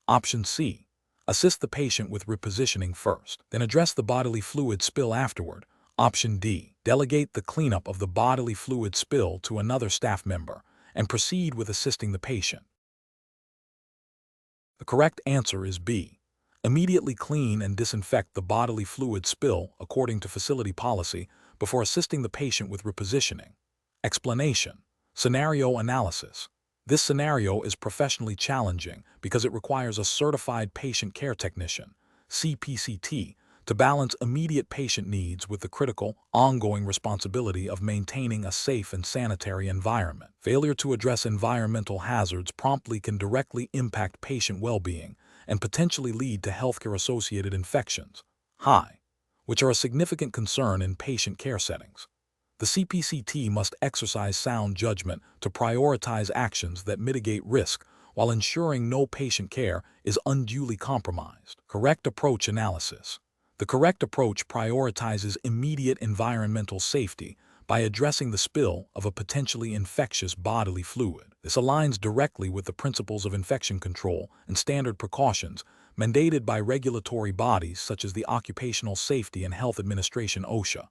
Option C. Assist the patient with repositioning first, then address the bodily fluid spill afterward. Option D. Delegate the cleanup of the bodily fluid spill to another staff member and proceed with assisting the patient. The correct answer is B. Immediately clean and disinfect the bodily fluid spill according to facility policy before assisting the patient with repositioning. Explanation. Scenario analysis. This scenario is professionally challenging because it requires a certified patient care technician, CPCT, to balance immediate patient needs with the critical, ongoing responsibility of maintaining a safe and sanitary environment. Failure to address environmental hazards promptly can directly impact patient well-being and potentially lead to healthcare-associated infections, which are a significant concern in patient care settings. The CPCT must exercise sound judgment to prioritize actions that mitigate risk while ensuring no patient care is unduly compromised. Correct approach analysis. The correct approach prioritizes immediate environmental safety by addressing the spill of a potentially infectious bodily fluid. This aligns directly with the principles of infection control and standard precautions mandated by regulatory bodies such as the Occupational Safety and Health Administration (OSHA)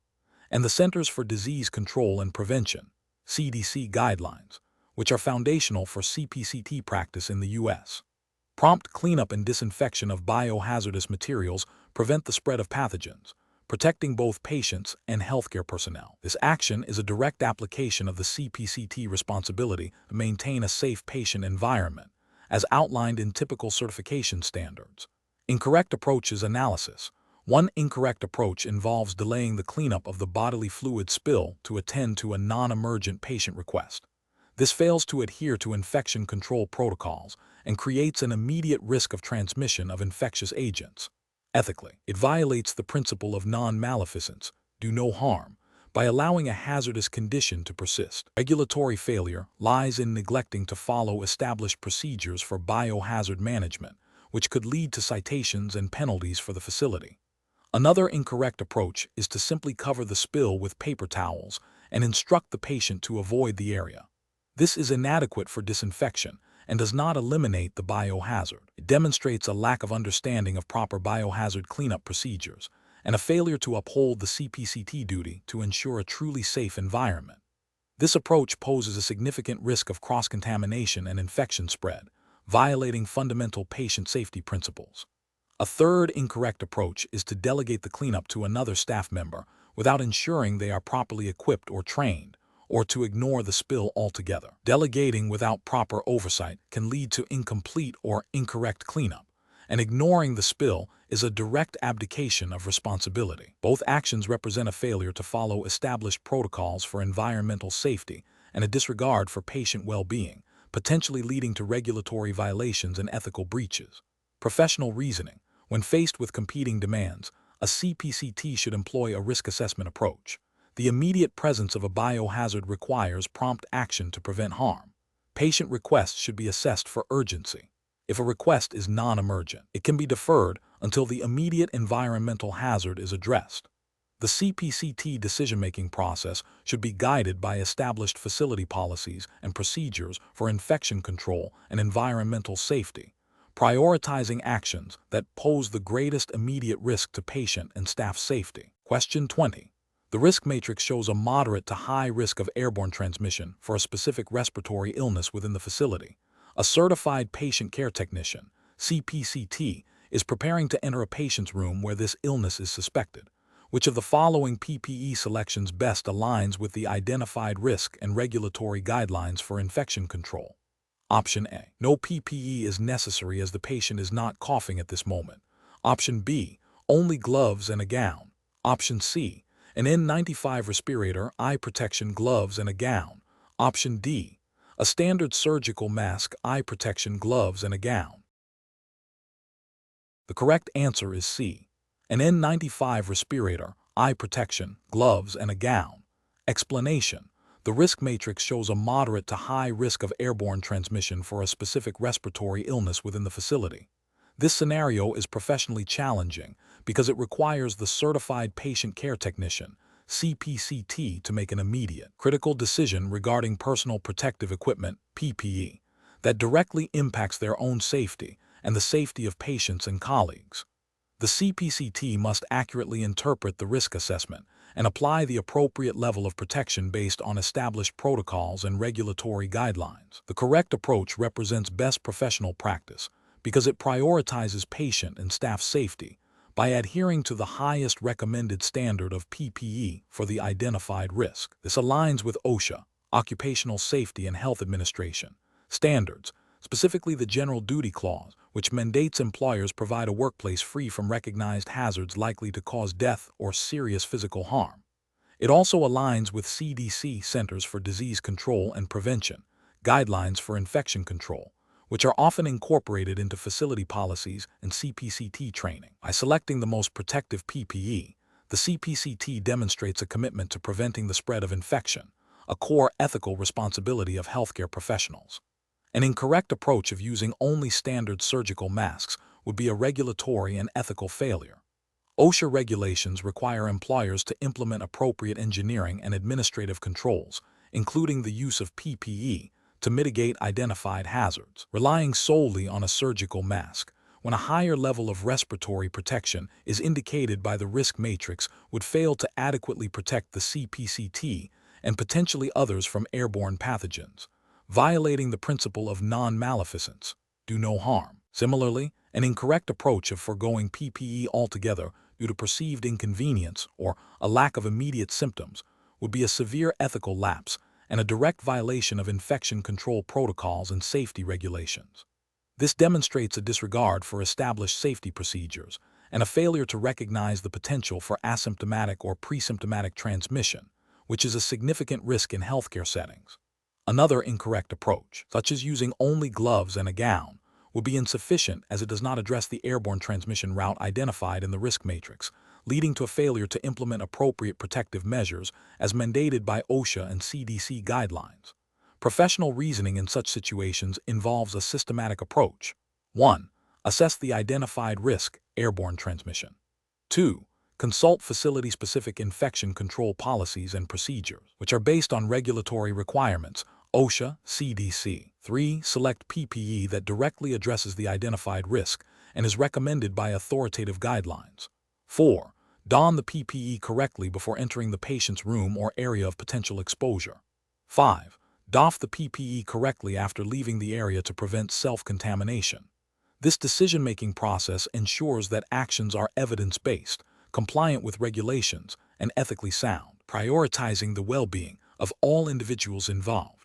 and the Centers for Disease Control and Prevention (CDC) guidelines, which are foundational for CPCT practice in the U.S. Prompt cleanup and disinfection of biohazardous materials prevent the spread of pathogens, protecting both patients and healthcare personnel. This action is a direct application of the CPCT responsibility to maintain a safe patient environment, as outlined in typical certification standards. Incorrect approaches analysis. One incorrect approach involves delaying the cleanup of the bodily fluid spill to attend to a non-emergent patient request. This fails to adhere to infection control protocols and creates an immediate risk of transmission of infectious agents. Ethically, it violates the principle of non-maleficence, do no harm, by allowing a hazardous condition to persist. Regulatory failure lies in neglecting to follow established procedures for biohazard management, which could lead to citations and penalties for the facility. Another incorrect approach is to simply cover the spill with paper towels and instruct the patient to avoid the area. This is inadequate for disinfection and does not eliminate the biohazard. It demonstrates a lack of understanding of proper biohazard cleanup procedures and a failure to uphold the CPCT duty to ensure a truly safe environment. This approach poses a significant risk of cross-contamination and infection spread, violating fundamental patient safety principles. A third incorrect approach is to delegate the cleanup to another staff member without ensuring they are properly equipped or trained, or to ignore the spill altogether. Delegating without proper oversight can lead to incomplete or incorrect cleanup, and ignoring the spill is a direct abdication of responsibility. Both actions represent a failure to follow established protocols for environmental safety and a disregard for patient well-being, potentially leading to regulatory violations and ethical breaches. Professional reasoning. When faced with competing demands, a CPCT should employ a risk assessment approach. The immediate presence of a biohazard requires prompt action to prevent harm. Patient requests should be assessed for urgency. If a request is non-emergent, it can be deferred until the immediate environmental hazard is addressed. The CPCT decision-making process should be guided by established facility policies and procedures for infection control and environmental safety, prioritizing actions that pose the greatest immediate risk to patient and staff safety. Question 20. The risk matrix shows a moderate to high risk of airborne transmission for a specific respiratory illness within the facility. A certified patient care technician, CPCT, is preparing to enter a patient's room where this illness is suspected. Which of the following PPE selections best aligns with the identified risk and regulatory guidelines for infection control? Option A. No PPE is necessary as the patient is not coughing at this moment. Option B. Only gloves and a gown. Option C. An N95 respirator, eye protection, gloves, and a gown. Option D. A standard surgical mask, eye protection, gloves, and a gown. The correct answer is C. An N95 respirator, eye protection, gloves, and a gown. Explanation. The risk matrix shows a moderate to high risk of airborne transmission for a specific respiratory illness within the facility. This scenario is professionally challenging because it requires the certified patient care technician, CPCT, to make an immediate, critical decision regarding personal protective equipment, PPE, that directly impacts their own safety and the safety of patients and colleagues. The CPCT must accurately interpret the risk assessment and apply the appropriate level of protection based on established protocols and regulatory guidelines. The correct approach represents best professional practice because it prioritizes patient and staff safety by adhering to the highest recommended standard of PPE for the identified risk. This aligns with OSHA, Occupational Safety and Health Administration, standards, specifically the General Duty Clause, which mandates employers provide a workplace free from recognized hazards likely to cause death or serious physical harm. It also aligns with CDC, Centers for Disease Control and Prevention, guidelines for infection control, which are often incorporated into facility policies and CPCT training. By selecting the most protective PPE, the CPCT demonstrates a commitment to preventing the spread of infection, a core ethical responsibility of healthcare professionals. An incorrect approach of using only standard surgical masks would be a regulatory and ethical failure. OSHA regulations require employers to implement appropriate engineering and administrative controls, including the use of PPE, to mitigate identified hazards. Relying solely on a surgical mask, when a higher level of respiratory protection is indicated by the risk matrix, would fail to adequately protect the CPCT and potentially others from airborne pathogens, violating the principle of non-maleficence, do no harm. Similarly, an incorrect approach of foregoing PPE altogether due to perceived inconvenience or a lack of immediate symptoms would be a severe ethical lapse and a direct violation of infection control protocols and safety regulations. This demonstrates a disregard for established safety procedures and a failure to recognize the potential for asymptomatic or pre-symptomatic transmission, which is a significant risk in healthcare settings. Another incorrect approach, such as using only gloves and a gown, would be insufficient as it does not address the airborne transmission route identified in the risk matrix, leading to a failure to implement appropriate protective measures as mandated by OSHA and CDC guidelines. Professional reasoning in such situations involves a systematic approach. 1. Assess the identified risk, airborne transmission. 2. Consult facility-specific infection control policies and procedures, which are based on regulatory requirements, OSHA, CDC. 3. Select PPE that directly addresses the identified risk and is recommended by authoritative guidelines. 4. Don the PPE correctly before entering the patient's room or area of potential exposure. 5. Doff the PPE correctly after leaving the area to prevent self-contamination. This decision-making process ensures that actions are evidence-based, compliant with regulations, and ethically sound, prioritizing the well-being of all individuals involved.